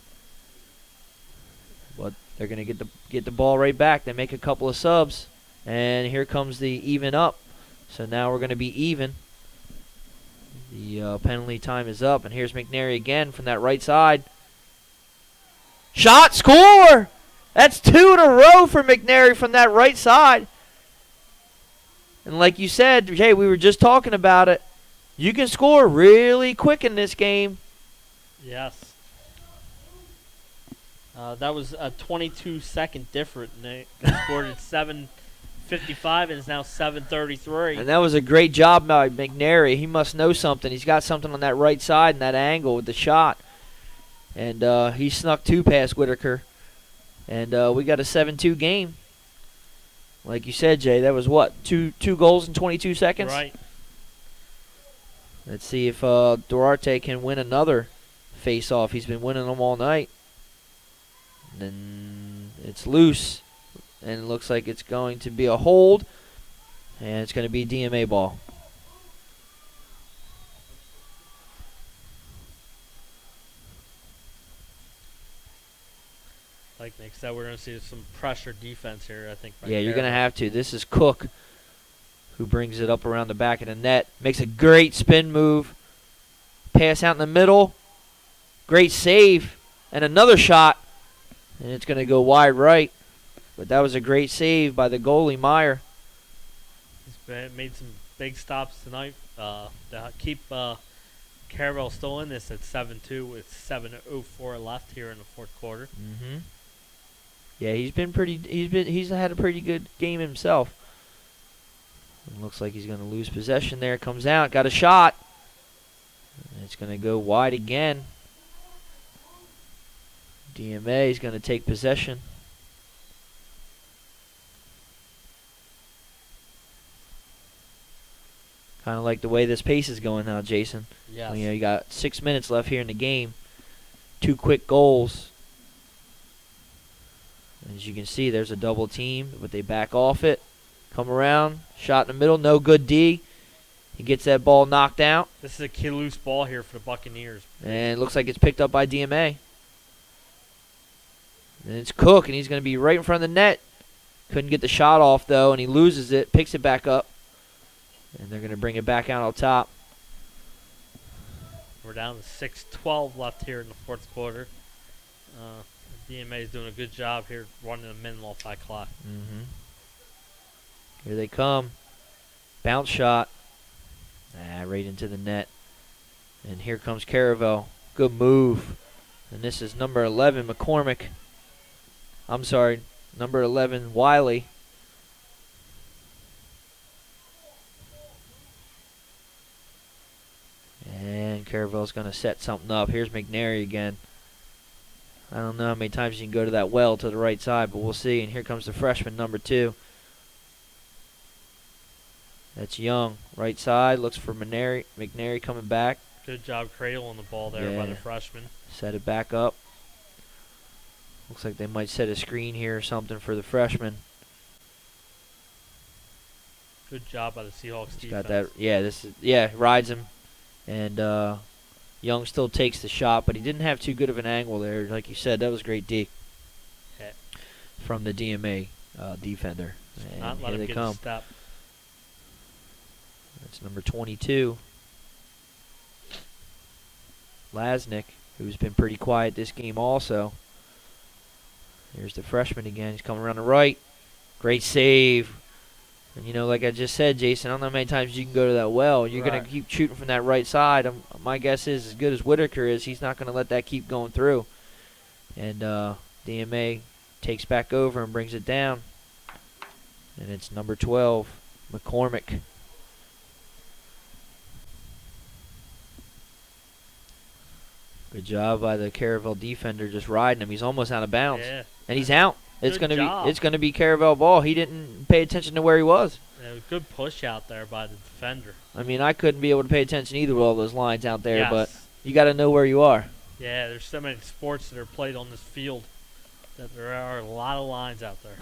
But they're going to get the ball right back. They make a couple of subs. And here comes the even up. So now we're going to be even. The penalty time is up. And here's McNary again from that right side. Shot, score! That's 2 in a row for McNary from that right side. And like you said, Jay, we were just talking about it. You can score really quick in this game. Yes. That was a 22-second difference. They scored at 7:55 and it's now 7:33. And that was a great job by McNary. He must know something. He's got something on that right side and that angle with the shot. And he snuck 2 past Whitaker. And we got a 7-2 game. Like you said, Jay, that was what? Two goals in 22 seconds? Right. Let's see if Duarte can win another face-off. He's been winning them all night. And then it's loose. And it looks like it's going to be a hold. And it's going to be a DMA ball. Like Nick said, we're going to see some pressure defense here, I think. Yeah, you're going to have to. This is Cook who brings it up around the back of the net. Makes a great spin move. Pass out in the middle. Great save. And another shot. And it's going to go wide right. But that was a great save by the goalie, Meyer. He's made some big stops tonight to keep Caravel still in this at 7-2 with 7:04 left here in the fourth quarter. Mm-hmm. Yeah, he's had a pretty good game himself. It looks like he's going to lose possession there. Comes out, got a shot. And it's going to go wide again. DMA is going to take possession. Kind of like the way this pace is going now, Jason. Yes. You got 6 minutes left here in the game. 2 quick goals. As you can see, there's a double team, but they back off it. Come around, shot in the middle, no good D. He gets that ball knocked out. This is a key loose ball here for the Buccaneers. And it looks like it's picked up by DMA. And it's Cook, and he's going to be right in front of the net. Couldn't get the shot off, though, and he loses it, picks it back up. And they're going to bring it back out on top. We're down to 6:12 left here in the fourth quarter. DMA is doing a good job here running a minimal off clock. Mm-hmm. Here they come. Bounce shot. Right into the net. And here comes Caravel. Good move. And this is number 11, McCormick. I'm sorry, number 11, Wiley. And Caravel's going to set something up. Here's McNary again. I don't know how many times you can go to that well to the right side, but we'll see. And here comes the freshman, number 2. That's Young. Right side, looks for McNary coming back. Good job cradling the ball there by the freshman. Set it back up. Looks like they might set a screen here or something for the freshman. Good job by the Seahawks defense. Got that. Rides him. And Young still takes the shot, but he didn't have too good of an angle there. Like you said, that was great D. Yeah. from the DMA defender. And Not let here him they get come. a step. That's number 22. Lasnik, who's been pretty quiet this game also. Here's the freshman again. He's coming around the right. Great save. And, like I just said, Jason, I don't know how many times you can go to that well. You're going to keep shooting from that right side. My guess is, as good as Whitaker is, he's not going to let that keep going through. And DMA takes back over and brings it down. And it's number 12, McCormick. Good job by the Caravel defender just riding him. He's almost out of bounds. Yeah. And he's out. It's Good job. going to be Caravel ball. He didn't pay attention to where he was. Yeah, good push out there by the defender. I mean, I couldn't be able to pay attention either with all those lines out there, Yes. but you got to know where you are. Yeah, there's so many sports that are played on this field that there are a lot of lines out there.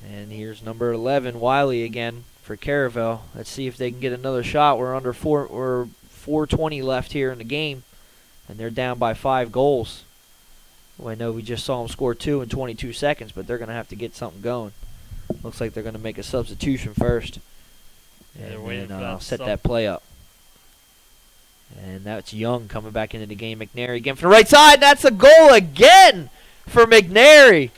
And here's number 11, Wiley again for Caravel. Let's see if they can get another shot. We're under 4:20 left here in the game, and they're down by 5 goals. Well, I know we just saw them score 2 in 22 seconds, but they're going to have to get something going. Looks like they're going to make a substitution first. Yeah, they're and waiting then for that set sub. that play up. And that's Young coming back into the game. McNary again from the right side. That's a goal again for McNary.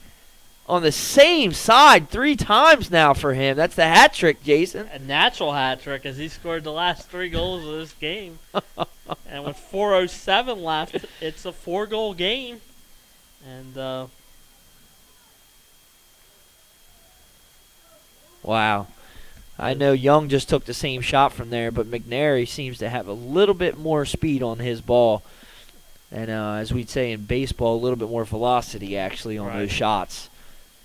On the same side 3 times now for him. That's the hat trick, Jason. A natural hat trick as he scored the last 3 goals of this game. And with 4:07 left, it's a 4-goal game. And wow. I know Young just took the same shot from there, but McNary seems to have a little bit more speed on his ball. And as we'd say in baseball, a little bit more velocity actually on those shots.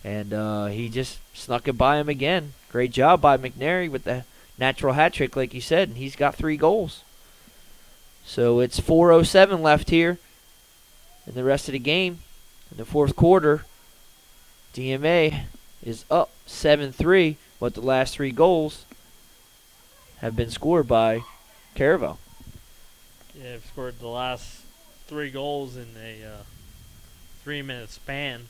And he just snuck it by him again. Great job by McNary with the natural hat trick, like you said, and he's got 3 goals. So it's 4:07 left here in the rest of the game. In the 4th quarter, DMA is up 7-3, but the last 3 goals have been scored by Caravel. yeah, they've scored the last 3 goals in a 3-minute span.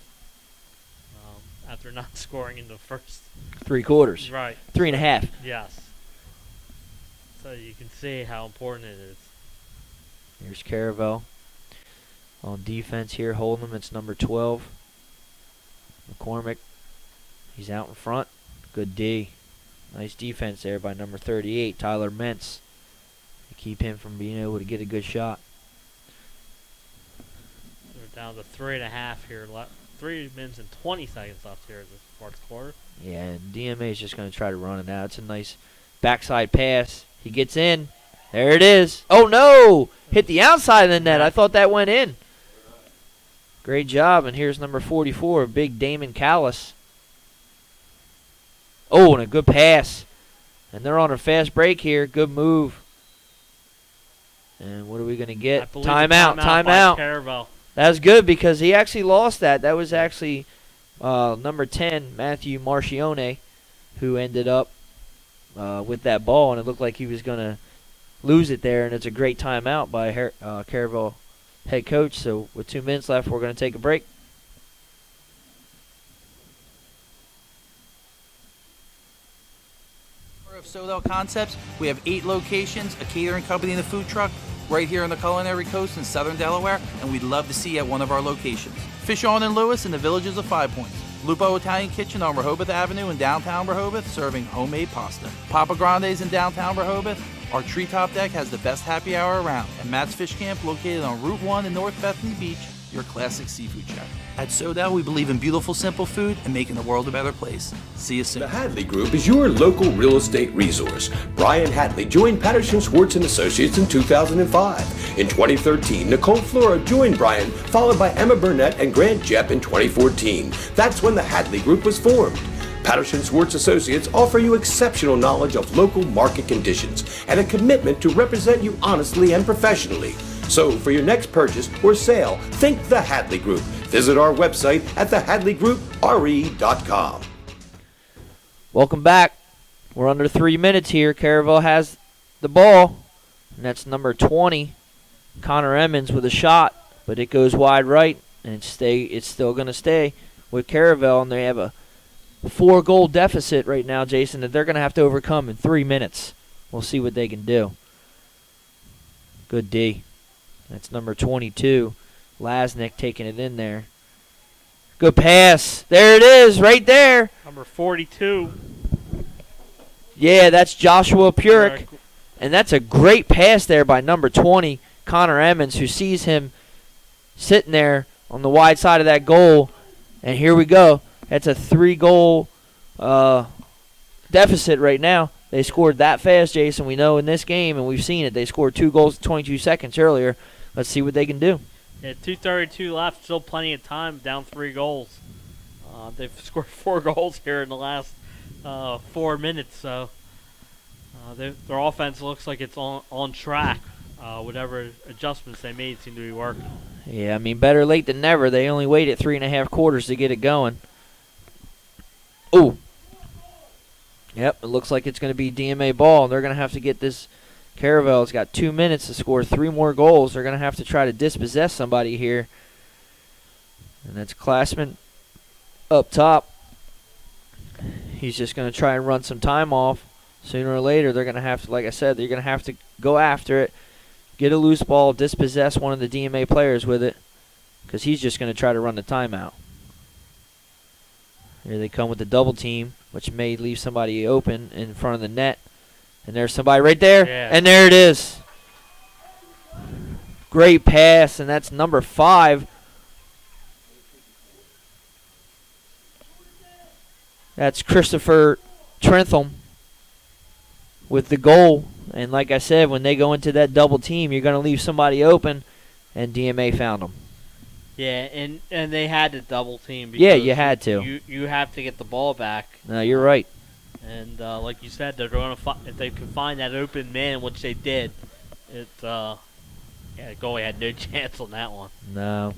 After not scoring in the first 3 quarters. Right. 3.5. Yes. So you can see how important it is. Here's Caravel on defense here, holding them. It's number 12, McCormick. He's out in front. Good D. Nice defense there by number 38, Tyler Mentz, to keep him from being able to get a good shot. They're down to 3.5 here. 3 minutes and 20 seconds left here in the 4th quarter. Yeah, and DMA is just going to try to run it out. It's a nice backside pass. He gets in. There it is. Oh, no! Hit the outside of the net. I thought that went in. Great job. And here's number 44, big Damon Callis. Oh, and a good pass. And they're on a fast break here. Good move. And what are we going to get? Timeout. Timeout. Caravel. That was good because he actually lost that. That was actually number 10, Matthew Marchione, who ended up with that ball, and it looked like he was going to lose it there, and it's a great timeout by Caravel head coach. So with 2 minutes left, we're going to take a break. Of Sodell Concepts, we have 8 locations, a catering company and a food truck right here on the culinary coast in southern Delaware, and we'd love to see you at one of our locations. Fish On in Lewis in the villages of 5 Points. Lupo Italian Kitchen on Rehoboth Avenue in downtown Rehoboth, serving homemade pasta. Papa Grande's in downtown Rehoboth. Our treetop deck has the best happy hour around. And Matt's Fish Camp, located on Route 1 in North Bethany Beach, your classic seafood shack. At Sodell, we believe in beautiful, simple food and making the world a better place. See you soon. The Hadley Group is your local real estate resource. Brian Hadley joined Patterson Schwartz and Associates in 2005. In 2013, Nicole Flora joined Brian, followed by Emma Burnett and Grant Jepp in 2014. That's when the Hadley Group was formed. Patterson Schwartz Associates offer you exceptional knowledge of local market conditions and a commitment to represent you honestly and professionally. So for your next purchase or sale, think the Hadley Group. Visit our website at thehadleygroupre.com. Welcome back. We're under 3 minutes here. Caravel has the ball, and that's number 20, Connor Emmons, with a shot, but it goes wide right, and it's still going to stay with Caravel, and they have a 4-goal deficit right now, Jason, that they're going to have to overcome in 3 minutes. We'll see what they can do. Good D. That's number 22. Lasnik taking it in there. Good pass. There it is, right there. Number 42. Yeah, that's Joshua Purick. And that's a great pass there by number 20, Connor Emmons, who sees him sitting there on the wide side of that goal. And here we go. That's a 3-goal deficit right now. They scored that fast, Jason. We know in this game, and we've seen it, they scored 2 goals in 22 seconds earlier. Let's see what they can do. Yeah, 2:32 left. Still plenty of time. Down 3 goals. They've scored 4 goals here in the last 4 minutes. So their offense looks like it's on track. Whatever adjustments they made seem to be working. Yeah, I mean, better late than never. They only waited 3.5 quarters to get it going. Ooh. Yep, it looks like it's going to be DMA ball. They're going to have to get this. Caravel's got 2 minutes to score 3 more goals. They're going to have to try to dispossess somebody here. And that's Classman up top. He's just going to try and run some time off. Sooner or later, they're going to have to, like I said, they're going to have to go after it, get a loose ball, dispossess one of the DMA players with it, because he's just going to try to run the timeout. Here they come with the double team, which may leave somebody open in front of the net. And there's somebody right there, and there it is. Great pass, and that's number 5. That's Christopher Trentham with the goal. And like I said, when they go into that double team, you're going to leave somebody open, and DMA found them. Yeah, and they had to double team. Yeah, you had to. You have to get the ball back. No, you're right. And like you said, they're going to if they can find that open man, which they did. The goalie had no chance on that one. No.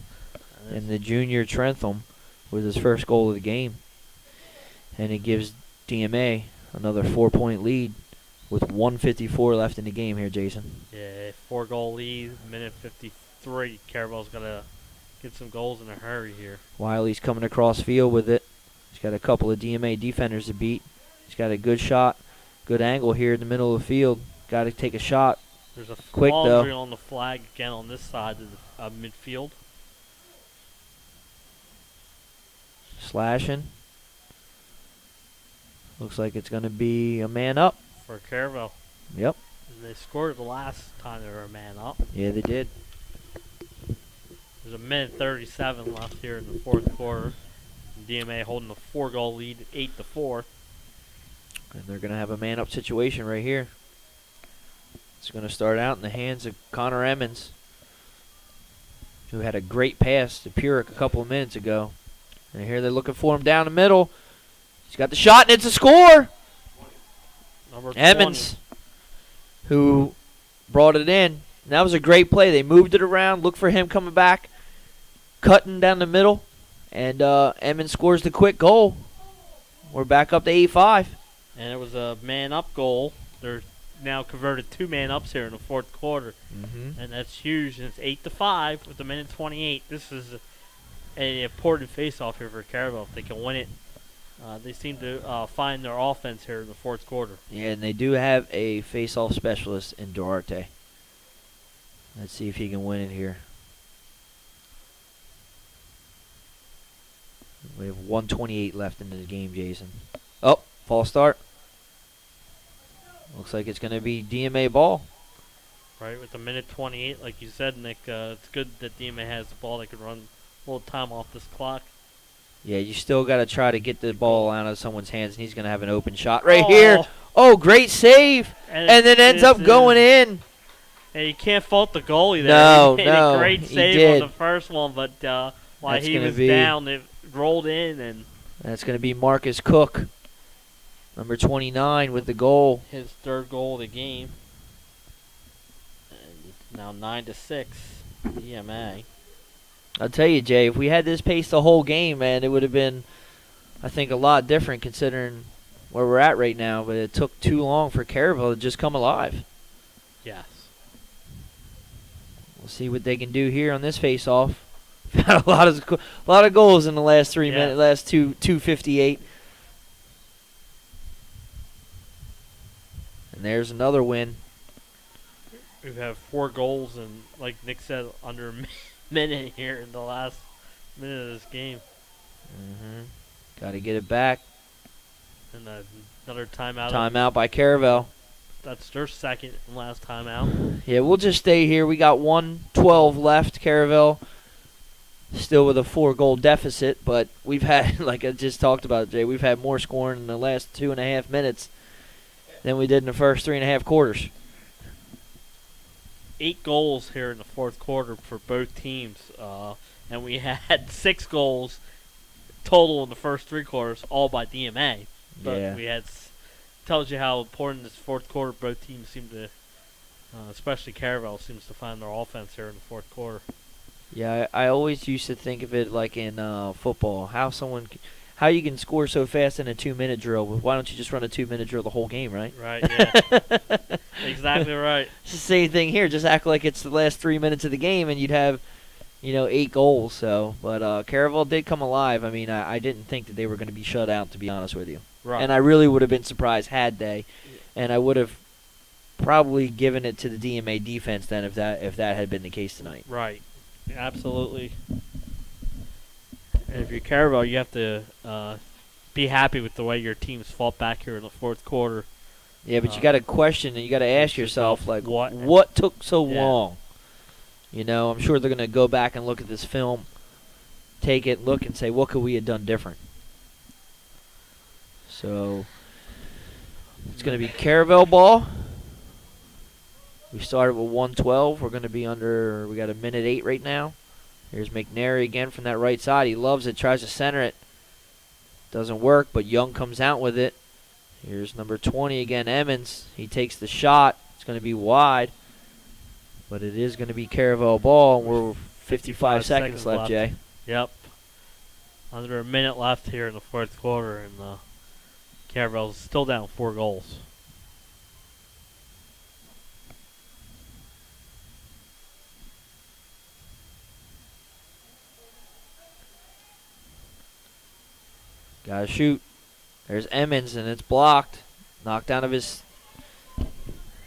And the junior Trentham with his first goal of the game. And it gives DMA another 4-point lead with 1:54 left in the game here, Jason. Yeah, 4-goal lead, minute 53. Caravel's got to get some goals in a hurry here. Wiley's coming across field with it. He's got a couple of DMA defenders to beat. He's got a good shot, good angle here in the middle of the field. Got to take a shot. There's a quick laundry though on the flag again on this side of the midfield. Slashing. Looks like it's going to be a man up. For Caravel. Yep. And they scored the last time they were a man up. Yeah, they did. There's a minute 37 left here in the 4th quarter. And DMA holding a 4-goal lead at 8-4. And they're going to have a man up situation right here. It's going to start out in the hands of Connor Emmons, who had a great pass to Purick a couple of minutes ago. And here they're looking for him down the middle. He's got the shot, and it's a score. Number Emmons, who brought it in. And that was a great play. They moved it around, looked for him coming back, cutting down the middle, and Emmons scores the quick goal. We're back up to 8-5. And it was a man-up goal. They're now converted 2 man-ups here in the 4th quarter. And that's huge. And it's 8-5 with a minute 28. This is an important face-off here for Caravel. If they can win it, they seem to find their offense here in the 4th quarter. Yeah, and they do have a face-off specialist in Duarte. Let's see if he can win it here. We have 1:28 left in the game, Jason. Oh, false start. Looks like it's going to be DMA ball. Right, with a minute 28, like you said, Nick, it's good that DMA has the ball. They can run a little time off this clock. Yeah, you still got to try to get the ball out of someone's hands, and he's going to have an open shot right here. Oh, great save. And then ends up going in. And you can't fault the goalie there. No, he made a great save on the first one, but while he was down, it rolled in. And that's going to be Marcus Cook, number 29, with the goal. His 3rd goal of the game. And now 9-6, DMA. I'll tell you, Jay, if we had this pace the whole game, man, it would have been, I think, a lot different considering where we're at right now. But it took too long for Caravel to just come alive. Yes. We'll see what they can do here on this face-off. Had a lot of goals in the last 3 minutes, last 2:58. And there's another win. We've had 4 goals and, like Nick said, under a minute here in the last minute of this game. Got to get it back. And another timeout. Timeout by Caravel. That's their second and last timeout. Yeah, we'll just stay here. We got 1:12 left. Caravel still with a 4-goal deficit, but we've had, like I just talked about, Jay, we've had more scoring in the last 2.5 minutes than we did in the first 3.5 quarters. 8 goals here in the fourth quarter for both teams, and we had 6 goals total in the first 3 quarters, all by DMA. But we had tells you how important this fourth quarter both teams seem to, especially Caravel, seems to find their offense here in the fourth quarter. Yeah, I always used to think of it like in football, how you can score so fast in a 2-minute drill. Why don't you just run a 2-minute drill the whole game, right? Right, yeah. Exactly right. It's the same thing here. Just act like it's the last 3 minutes of the game, and you'd have, 8 goals. So, but Caravel did come alive. I mean, I didn't think that they were going to be shut out, to be honest with you. Right. And I really would have been surprised had they, and I would have probably given it to the DMA defense then if that had been the case tonight. Right. Absolutely. And if you're Caravel, you have to be happy with the way your team's fought back here in the fourth quarter. Yeah, but you got to question and you got to ask yourself, like, what took so long? I'm sure they're going to go back and look at this film, take it, look, and say, what could we have done different? So it's going to be Caravel ball. We started with 1:12. We're going to be we got a minute 8 right now. Here's McNary again from that right side. He loves it, tries to center it. Doesn't work, but Young comes out with it. Here's number 20 again, Emmons. He takes the shot. It's going to be wide, but it is going to be Caravel ball. We're 55 seconds left, Jay. Yep. Under a minute left here in the fourth quarter, and Caravel's still down 4 goals. Gotta shoot. There's Emmons, and it's blocked. Knocked out of his... And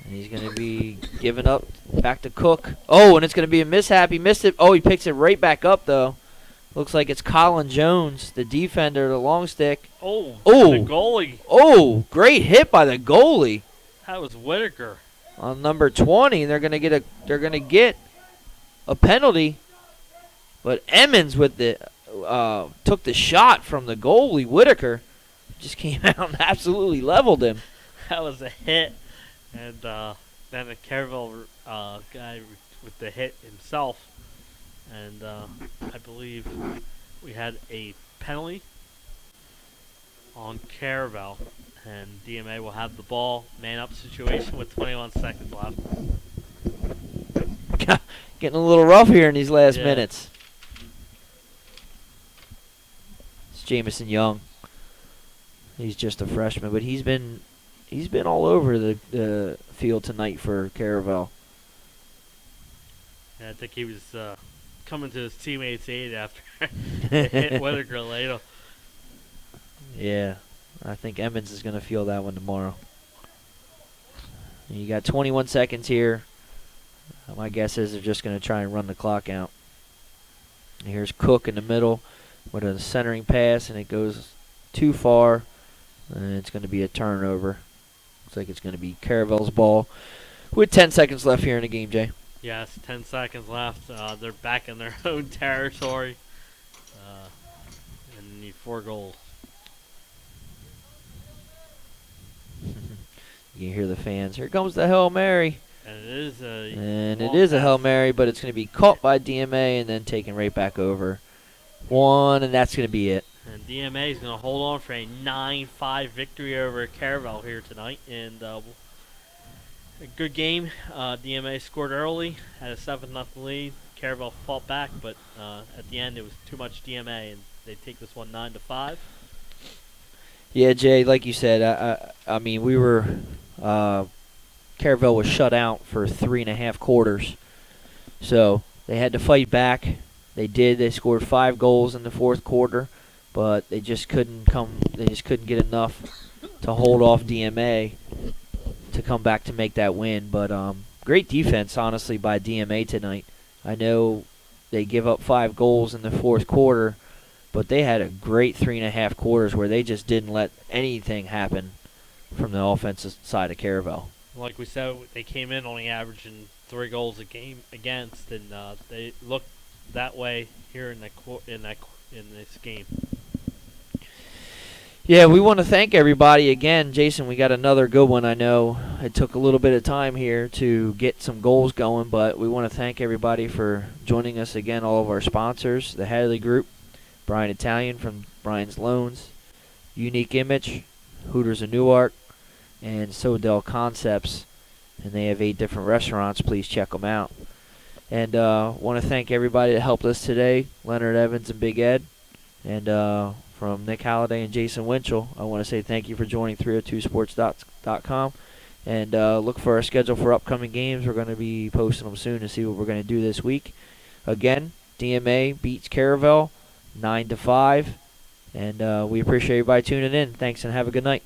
he's going to be giving up back to Cook. Oh, and it's going to be a mishap. He missed it. Oh, he picks it right back up, though. Looks like it's Colin Jones, the defender, the long stick. Oh, the goalie. Oh, great hit by the goalie. That was Whitaker. On number 20, they're going to get a penalty. But Emmons with the took the shot from the goalie, Whitaker. Just came out and absolutely leveled him. That was a hit. And then the Caravel guy with the hit himself. And I believe we had a penalty on Caravel. And DMA will have the ball, man-up situation with 21 seconds left. Getting a little rough here in these last minutes. It's Jamison Young. He's just a freshman, but he's been all over the field tonight for Caravel. Yeah, I think he was coming to his teammates' aid after hit Whitaker later. Yeah, I think Emmons is going to feel that one tomorrow. And you got 21 seconds here. My guess is they're just going to try and run the clock out. And here's Cook in the middle with a centering pass, and it goes too far. And it's going to be a turnover. Looks like it's going to be Caravel's ball with 10 seconds left here in the game, Jay. Yes, 10 seconds left. They're back in their own territory and need 4 goals. You can hear the fans. Here comes the Hail Mary. And it is a Hail Mary, but it's going to be caught by DMA and then taken right back over. And that's going to be it. And DMA is going to hold on for a 9-5 victory over Caravel here tonight. And a good game. DMA scored early, had a 7-0 lead. Caravel fought back, but at the end it was too much DMA, and they take this one 9-5. Yeah, Jay, like you said, I mean, we were Caravel was shut out for 3.5 quarters, so they had to fight back. They did. They scored 5 goals in the fourth quarter, but they just couldn't get enough to hold off DMA to come back to make that win. But great defense, honestly, by DMA tonight. I know they give up 5 goals in the fourth quarter, but they had a great 3.5 quarters where they just didn't let anything happen from the offensive side of Caravel. Like we said, they came in only averaging 3 goals a game against, and they looked that way here in this game. Yeah, we want to thank everybody again. Jason, we got another good one. I know it took a little bit of time here to get some goals going, but we want to thank everybody for joining us again, all of our sponsors, the Hadley Group, Brian Italian from Brian's Loans, Unique Image, Hooters of Newark, and Sodell Concepts, and they have 8 different restaurants. Please check them out. And want to thank everybody that helped us today, Leonard Evans and Big Ed, and from Nick Halliday and Jason Winchell. I want to say thank you for joining 302sports.com, and look for our schedule for upcoming games. We're going to be posting them soon to see what we're going to do this week. Again, DMA beats Caravel 9-5, and we appreciate everybody tuning in. Thanks, and have a good night.